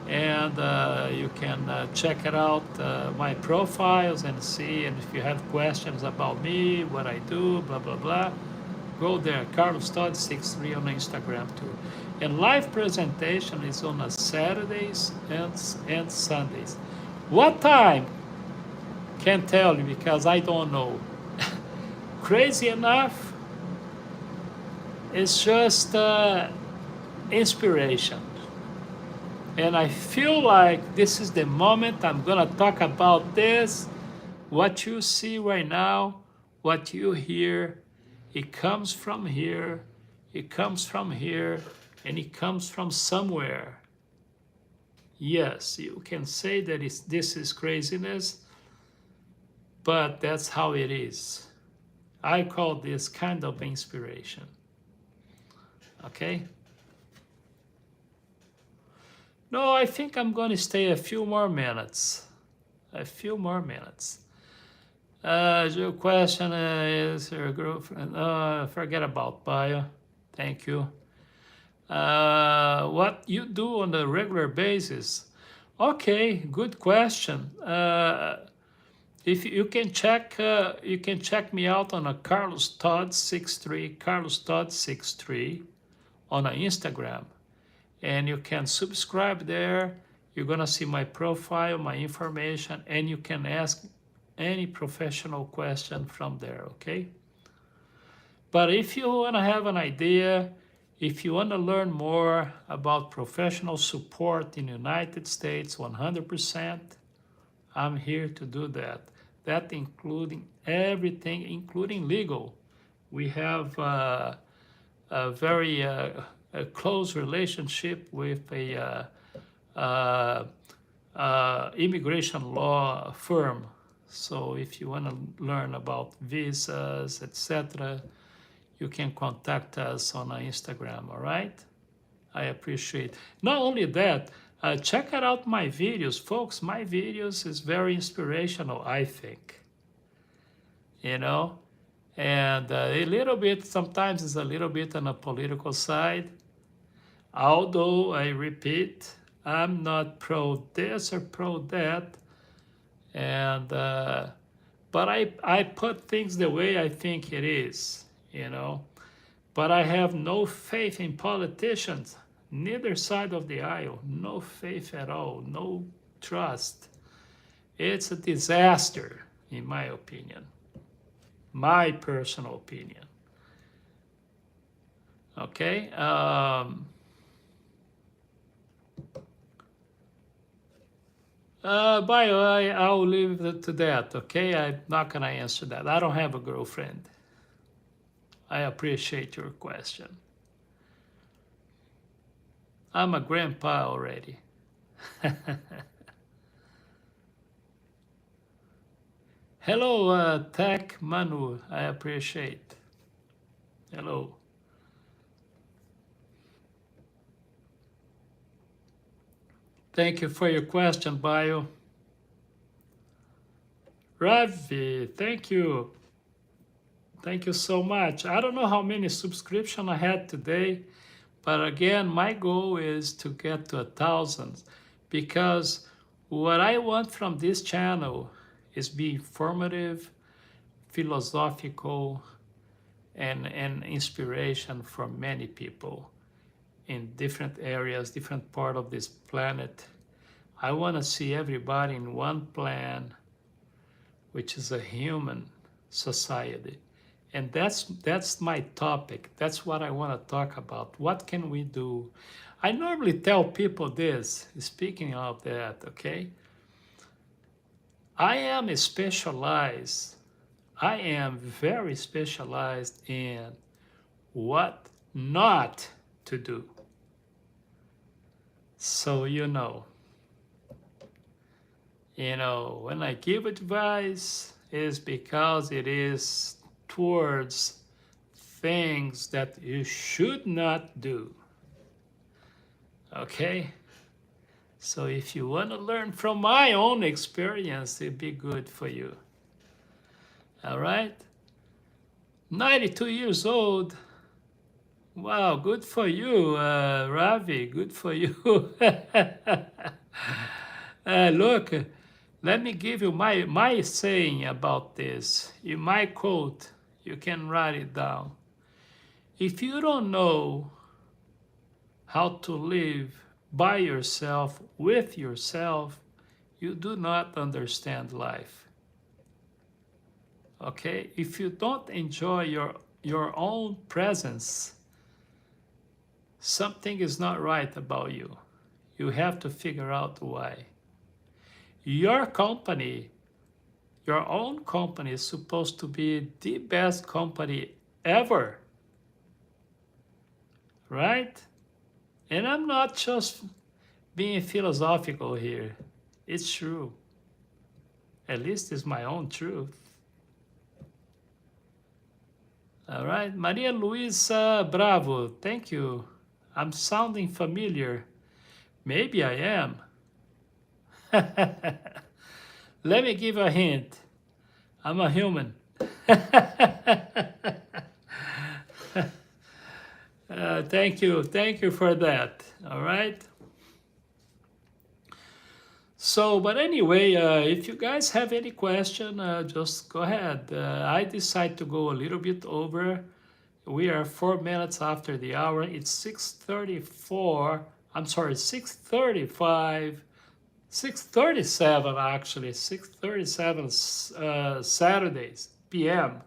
And you can check it out, my profiles, and see, and if you have questions about me, what I do, blah, blah, blah, go there, Carlos Todd 63 on Instagram too. And live presentation is on a Saturdays and Sundays. What time? Can't tell you because I don't know. Crazy enough, it's just inspiration. And I feel like this is the moment I'm gonna talk about this. What you see right now, what you hear, it comes from here, it comes from here, and it comes from somewhere. Yes, you can say that this is craziness, but that's how it is. I call this kind of inspiration. Okay? No, I think I'm going to stay a few more minutes. A few more minutes. Your question is your girlfriend. Forget about bio. Thank you. What you do on a regular basis? Okay, good question. If you can check me out on a Carlos Todd 63, Carlos Todd 63 on Instagram. And you can subscribe there. You're gonna see my profile, my information, and you can ask any professional question from there, okay? But if you wanna have an idea, if you wanna learn more about professional support in the United States, 100%, I'm here to do that. That including everything, including legal. We have a very a close relationship with a immigration law firm. So if you want to learn about visas, etc., you can contact us on Instagram, all right? I appreciate. Not only that, check out my videos, folks. My videos is very inspirational, I think. You know, and a little bit, sometimes it's a little bit on a political side. Although I repeat, I'm not pro this or pro that, and but I put things the way I think it is, you know. But I have no faith in politicians, neither side of the aisle, no faith at all, no trust. It's a disaster, in my opinion, my personal opinion. Okay? Bio, I'll leave it to that, okay? I'm not gonna answer that. I don't have a girlfriend. I appreciate your question. I'm a grandpa already. Hello, Tech Manu, I appreciate. Hello. Thank you for your question, Bio. Ravi, thank you. Thank you so much. I don't know how many subscriptions I had today, but again, my goal is to get to 1,000 because what I want from this channel is be informative, philosophical, and inspiration for many people in different areas, different part of this planet. I want to see everybody in one plan, which is a human society. And that's my topic. That's what I want to talk about. What can we do? I normally tell people this, speaking of that, okay? I am very specialized in what not to do. So when I give advice is because it is towards things that you should not do. Okay? So if you want to learn from my own experience, it'd be good for you. All right? 92 years old. Wow, good for you, Ravi. Good for you. Look, let me give you my saying about this. In my quote, you can write it down. If you don't know how to live by yourself, with yourself, you do not understand life. Okay? If you don't enjoy your own presence, something is not right about you. You have to figure out why. Your company, your own company is supposed to be the best company ever, right? And I'm not just being philosophical here. It's true. At least it's my own truth. All right, Maria Luisa Bravo, thank you. I'm sounding familiar. Maybe I am. Let me give a hint. I'm a human. Thank you for that. All right. So, but anyway, if you guys have any question, just go ahead. I decide to go a little bit over. We are 4 minutes after the hour. It's 6:34. I'm sorry, 6:35. 6:37 actually, 6:37 Saturdays p.m.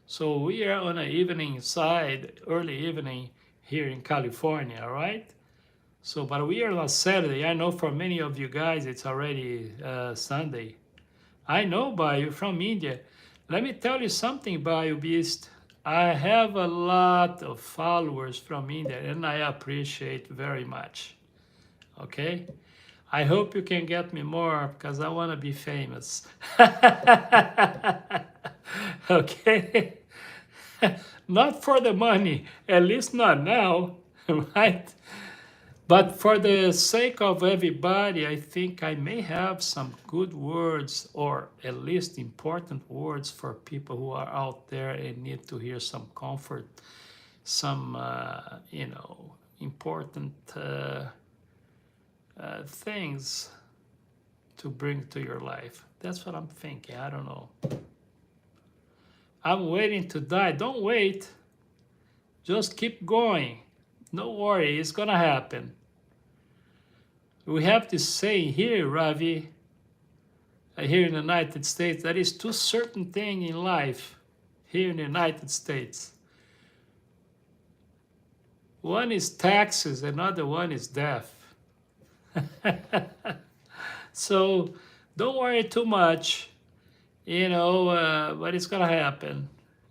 So we are on an evening side, early evening here in California, all right? So, but we are on Saturday. I know for many of you guys it's already Sunday. I know, Bayu, from India. Let me tell you something, Bayu Beast. I have a lot of followers from India, and I appreciate very much. Okay? I hope you can get me more because I want to be famous. Okay? Not for the money, at least not now, right? But for the sake of everybody, I think I may have some good words or at least important words for people who are out there and need to hear some comfort, some, important things to bring to your life. That's what I'm thinking. I don't know. I'm waiting to die. Don't wait. Just keep going. No worry, it's gonna happen. We have this saying here, Ravi, here in the United States, there is two certain things in life here in the United States. One is taxes, another one is death. So don't worry too much, but it's gonna happen.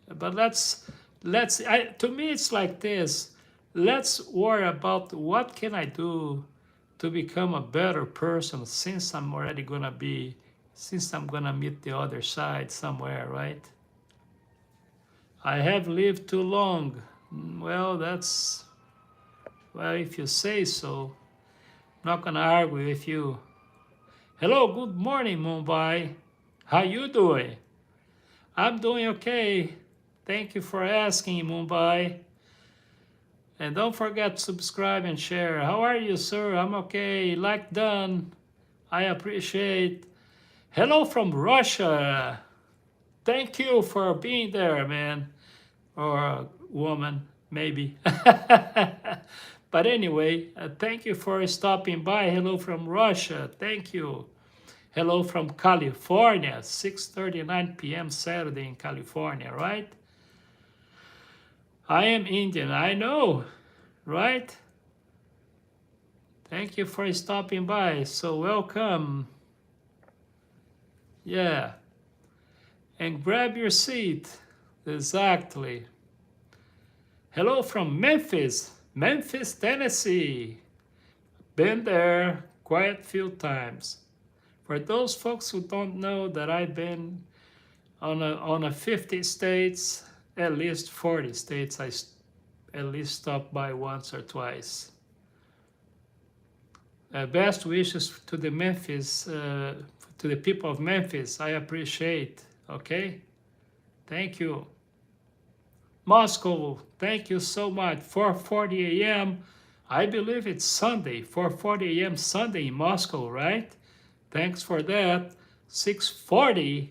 But to me, it's like this. Let's worry about what can I do to become a better person since I'm gonna meet the other side somewhere, right? I have lived too long. Well, if you say so, I'm not gonna argue with you. Hello, good morning, Mumbai. How you doing? I'm doing okay. Thank you for asking, Mumbai. And don't forget to subscribe and share. How are you, sir? I'm okay. Like done. I appreciate. Hello from Russia. Thank you for being there, man. Or a woman, maybe. But anyway, thank you for stopping by. Hello from Russia. Thank you. Hello from California. 6:39 p.m. Saturday in California, right? I am Indian. I know, right? Thank you for stopping by. So welcome. Yeah. And grab your seat. Exactly. Hello from Memphis, Tennessee. Been there quite a few times. For those folks who don't know that I've been on a 50 states, at least 40 states, I at least stopped by once or twice. Best wishes to the people of Memphis. I appreciate. Okay, thank you. Moscow, thank you so much. 4:40 a.m. I believe it's Sunday. 4:40 a.m. Sunday in Moscow, right? Thanks for that. 6:40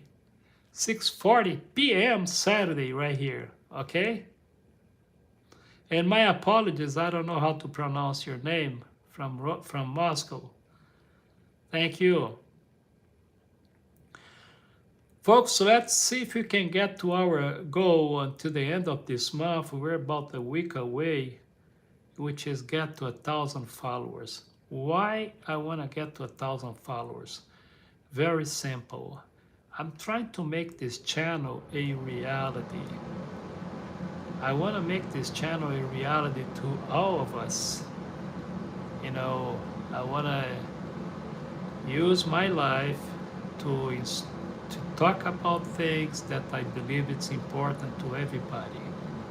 p.m. Saturday right here, okay? And my apologies, I don't know how to pronounce your name from Moscow. Thank you. Folks, let's see if we can get to our goal until the end of this month. We're about a week away, which is get to 1,000 followers. Why I want to get to 1,000 followers? Very simple. I'm trying to make this channel a reality. I want to make this channel a reality to all of us. I want to use my life to talk about things that I believe it's important to everybody.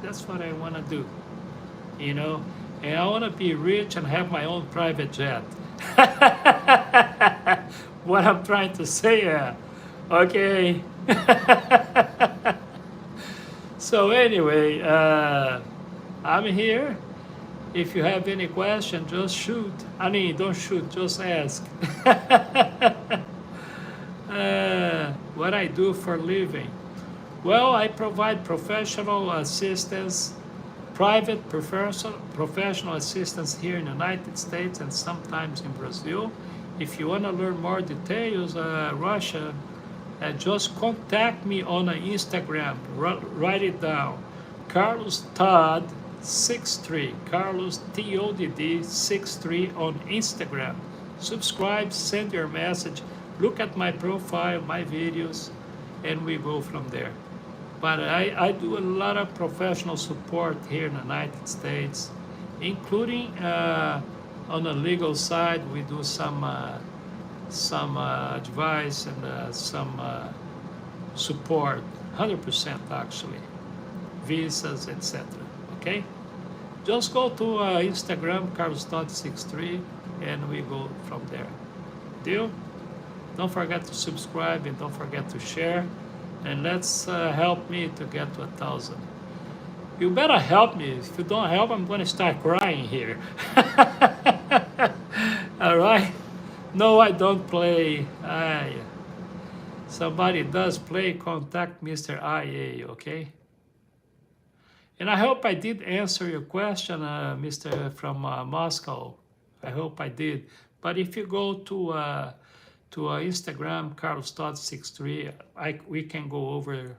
That's what I want to do, and I want to be rich and have my own private jet. What I'm trying to say, okay. So anyway, I'm here. If you have any question, just shoot. Don't shoot, just ask. What I do for a living? Well, I provide professional assistance, private professional assistance here in the United States and sometimes in Brazil. If you want to learn more details, Russia, just contact me on Instagram. Write it down. Carlos Todd 63. Carlos TODD 63 on Instagram. Subscribe, send your message. Look at my profile, my videos, and we go from there. But I do a lot of professional support here in the United States, including on the legal side. We do some advice and some support, 100% actually, visas, etc. Okay, just go to Instagram, COTodd63, and we go from there. Deal? Don't forget to subscribe and don't forget to share. And let's help me to get to 1,000. You better help me. If you don't help, I'm going to start crying here. All right? No, I don't play. Somebody does play, contact Mr. IA, okay? And I hope I did answer your question, Mr. from Moscow. I hope I did. But if you go to Instagram, COTodd63, we can go over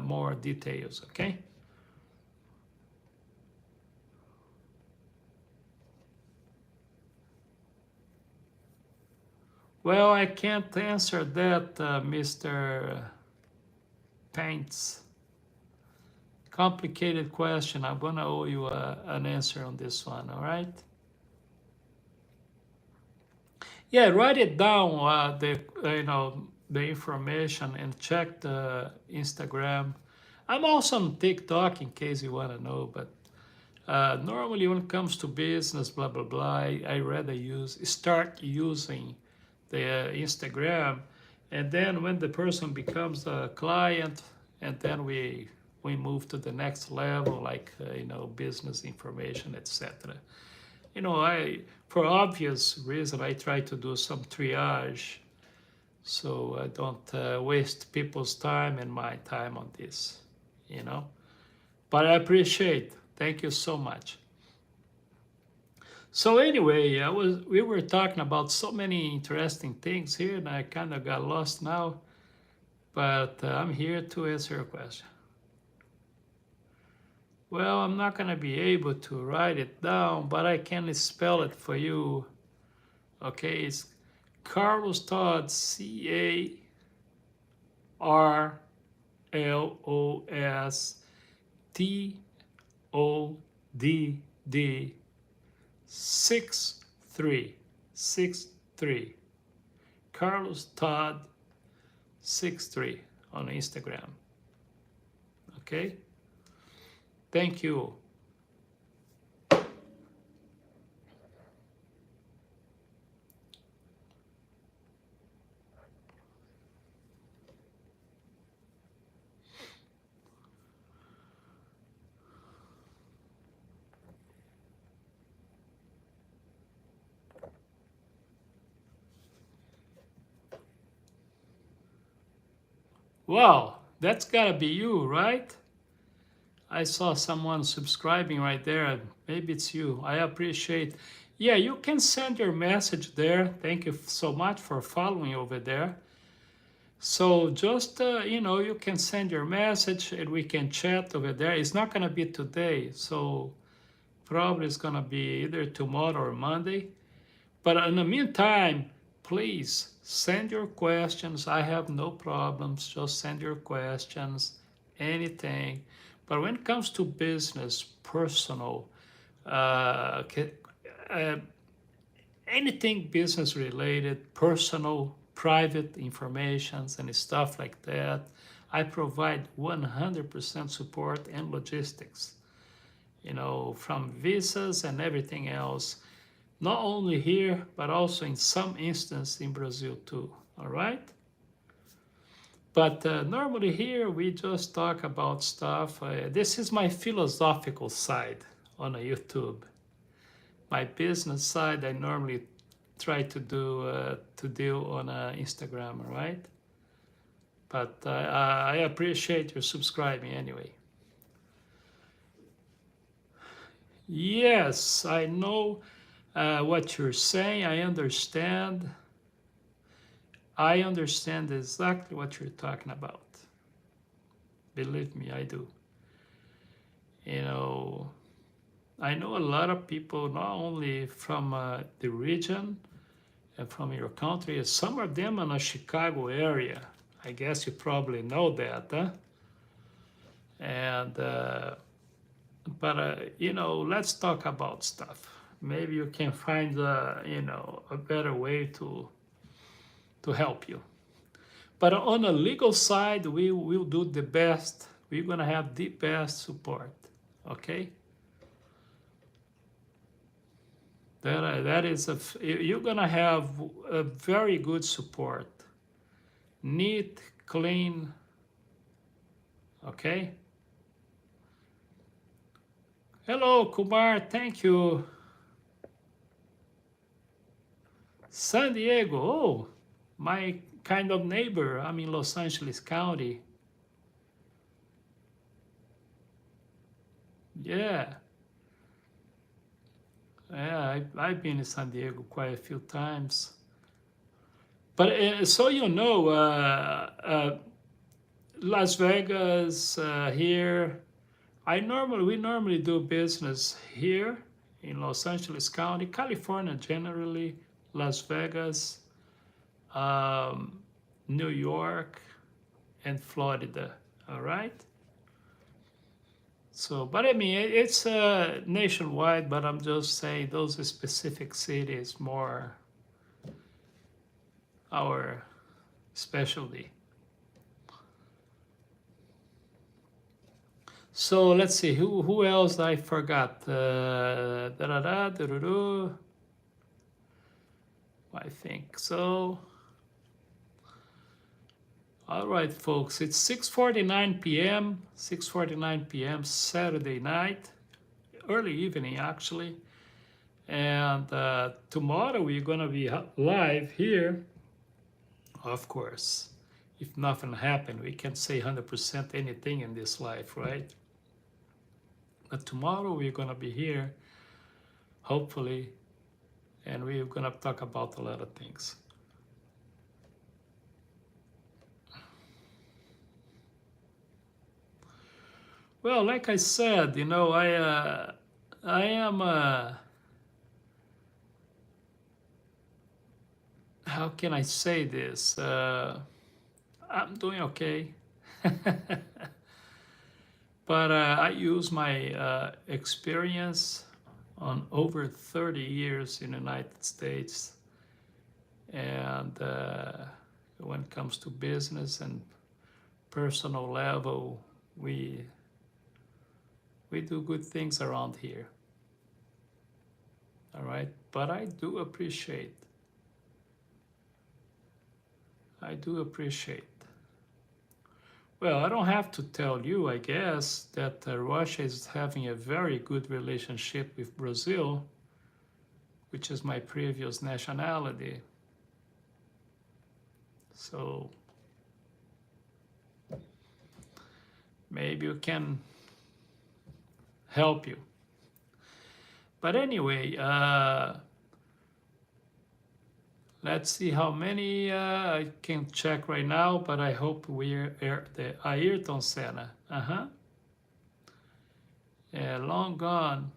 more details, okay? Well, I can't answer that, Mr. Paints. Complicated question. I'm gonna owe you an answer on this one, all right? Yeah, write it down, the information, and check the Instagram. I'm also on TikTok in case you want to know, but normally when it comes to business, blah blah blah, I rather start using the Instagram, and then when the person becomes a client, and then we move to the next level, like business information, etc. For obvious reason, I try to do some triage, so I don't waste people's time and my time on this, But I appreciate. Thank you so much. So anyway, we were talking about so many interesting things here, and I kind of got lost now. But I'm here to answer your question. Well, I'm not going to be able to write it down, but I can spell it for you. Okay, it's Carlos Todd, CarlosTodd 63. Carlos Todd 63 on Instagram. Okay? Thank you. Wow, that's gotta be you, right? I saw someone subscribing right there. Maybe it's you. I appreciate. Yeah, you can send your message there. Thank you so much for following over there. So just, you can send your message and we can chat over there. It's not going to be today. So probably it's going to be either tomorrow or Monday. But in the meantime, please send your questions. I have no problems. Just send your questions, anything. But when it comes to business, personal, anything business related, personal, private informations and stuff like that, I provide 100% support and logistics, from visas and everything else, not only here, but also in some instance in Brazil too, all right? But normally here we just talk about stuff. This is my philosophical side on a YouTube. My business side I normally try to deal on Instagram, all right? But I appreciate your subscribing anyway. Yes, I know what you're saying. I understand. I understand exactly what you're talking about. Believe me, I do. I know a lot of people, not only from the region and from your country, some of them in the Chicago area. I guess you probably know that, huh? And but let's talk about stuff. Maybe you can find a better way to help you. But on the legal side, we will do the best. We're gonna have the best support. Okay. That is you're gonna have a very good support, neat, clean. Okay. Hello, Kumar. Thank you. San Diego. Oh, my kind of neighbor. I'm in Los Angeles County. Yeah. Yeah, I've been in San Diego quite a few times. But so Las Vegas here. We normally do business here in Los Angeles County, California generally, Las Vegas, um, New York, and Florida. All right. So, but I mean, it's nationwide. But I'm just saying those specific cities more our specialty. So let's see who else I forgot. I think so. All right, folks. It's 6:49 p.m. 6:49 p.m. Saturday night, early evening actually. And tomorrow we're gonna be live here. Of course, if nothing happened, we can't say 100% anything in this life, right? But tomorrow we're gonna be here, hopefully, and we're gonna talk about a lot of things. Well, like I said, I am how can I say this? I'm doing okay. But I use my experience on over 30 years in the United States. And when it comes to business and personal level, we do good things around here. All right. But I do appreciate. Well, I don't have to tell you, I guess, that Russia is having a very good relationship with Brazil, which is my previous nationality. So maybe we can help you. But anyway, let's see how many I can check right now, but I hope we're the Ayrton Senna. Yeah, long gone,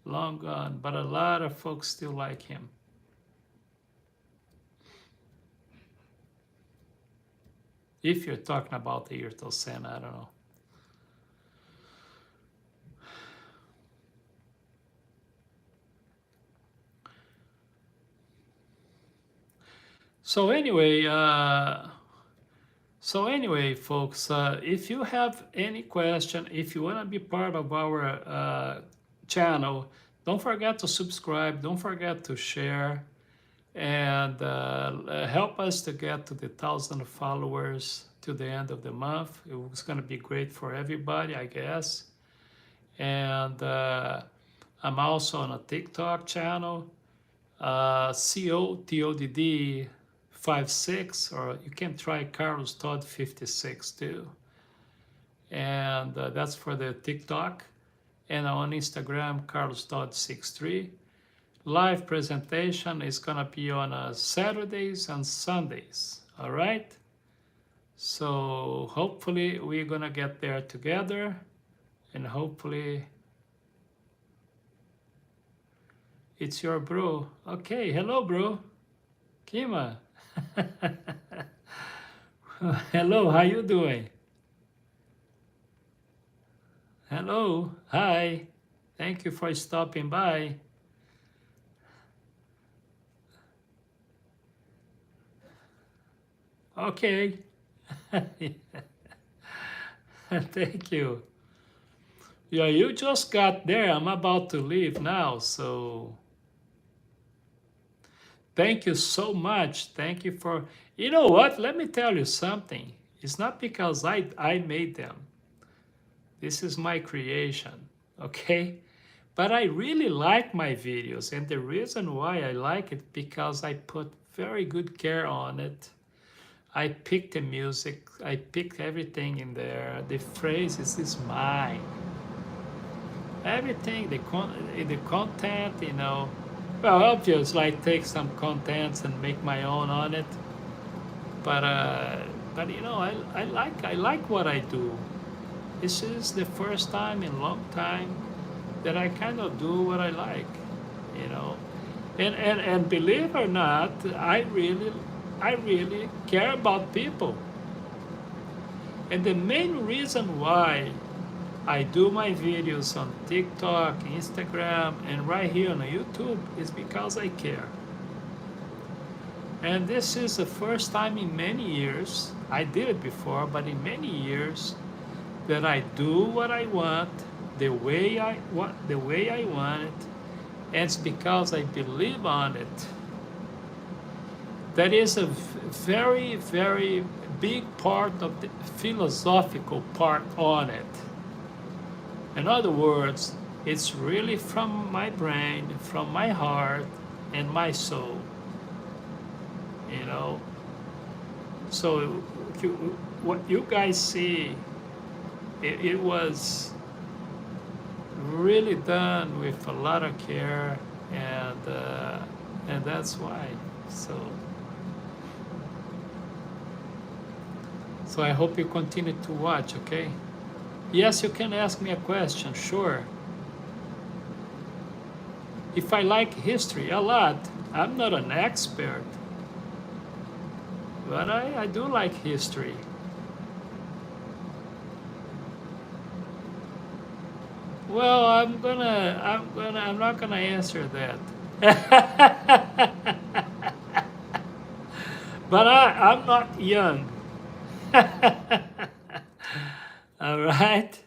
but a lot of folks still like him. If you're talking about Ayrton Senna, I don't know. So anyway, folks, if you have any question, if you want to be part of our channel, don't forget to subscribe, don't forget to share, and help us to get to the 1,000 followers to the end of the month. It's going to be great for everybody, I guess. And I'm also on a TikTok channel, COTodd 56, or you can try Carlos Todd 56 too. And that's for the TikTok. And on Instagram, Carlos Todd 63. Live presentation is gonna be on Saturdays and Sundays. All right. So hopefully we're gonna get there together, and hopefully it's your bro. Okay, hello, bro. Kima. Hello, how you doing? Hello. Hi. Thank you for stopping by. Okay. Thank you. Yeah, you just got there. I'm about to leave now. So thank you so much. Thank you for, you know what? Let me tell you something. It's not because I made them. This is my creation. Okay? But I really like my videos. And the reason why I like it because I put very good care on it. I picked the music. I picked everything in there. The phrases is mine. Everything, the content, you know. Well, obviously, I take some contents and make my own on it. But you know, I like what I do. This is the first time in a long time that I kind of do what I like, you know. And believe it or not, I really care about people. And the main reason why I do my videos on TikTok, Instagram, and right here on YouTube is because I care. And this is the first time in many years, I did it before, but in many years, that I do what I want, the way I want it, and it's because I believe on it. That is a very, very big part of the philosophical part on it. In other words, it's really from my brain, from my heart, and my soul. You know. So what you guys see, it was really done with a lot of care, and that's why. So I hope you continue to watch. Okay. Yes, you can ask me a question. Sure. If I like history a lot, I'm not an expert, but I do like history. Well, I'm not gonna answer that. But I'm not young. All right.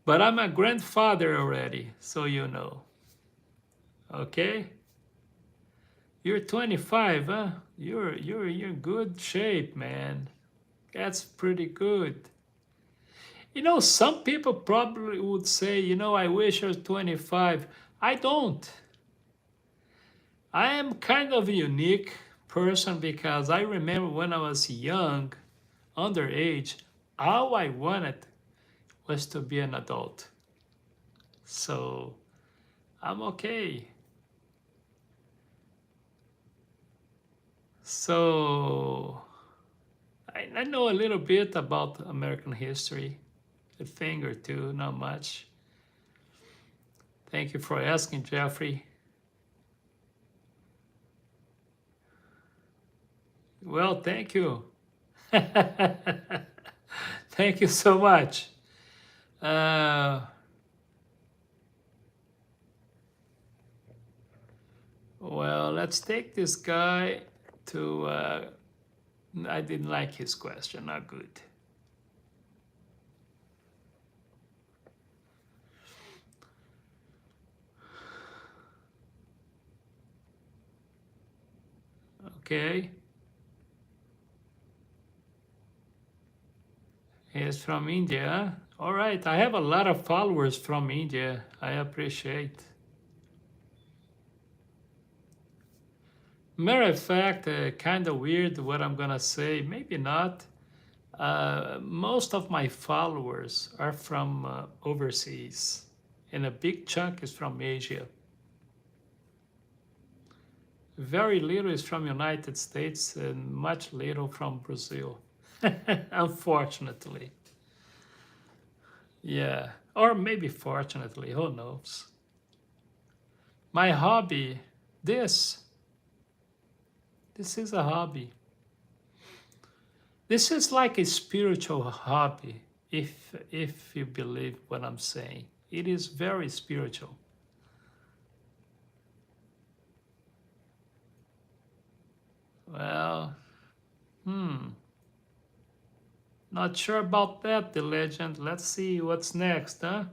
But I'm a grandfather already, so you know. Okay. You're 25, huh? You're in good shape, man. That's pretty good. You know, some people probably would say, you know, I wish I was 25. I don't. I am kind of a unique person because I remember when I was young, underage, all I wanted was to be an adult. So I'm okay. So I know a little bit about American history, a thing or two, not much. Thank you for asking, Jeffrey. Well, thank you. Thank you so much. Uh, well, let's take this guy to. I didn't like his question, not good. Okay. He's from India. All right, I have a lot of followers from India. I appreciate. Matter of fact, kind of weird what I'm gonna say. Maybe not. Most of my followers are from overseas, and a big chunk is from Asia. Very little is from United States, and much little from Brazil. Unfortunately. Yeah, or maybe fortunately, who knows? My hobby, this is a hobby. This is like a spiritual hobby. if you believe what I'm saying. It is very spiritual. Well, not sure about that, the legend. Let's see what's next, huh?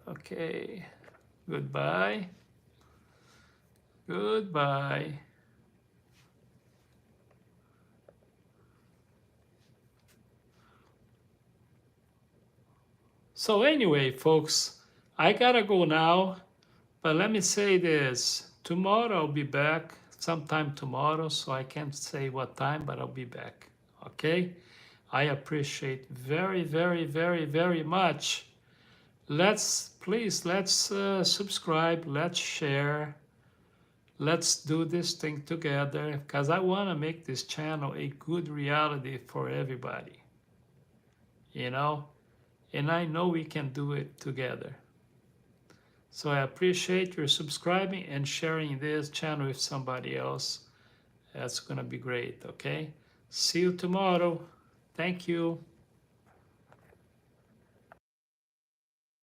Okay. Goodbye. Goodbye. So anyway, folks, I gotta go now, but let me say this. Tomorrow I'll be back, sometime tomorrow, so I can't say what time, but I'll be back. Okay? I appreciate very, very, very, very much. Let's subscribe, let's share, let's do this thing together, because I want to make this channel a good reality for everybody, you know? And I know we can do it together. So I appreciate your subscribing and sharing this channel with somebody else. That's going to be great, okay? See you tomorrow. Thank you.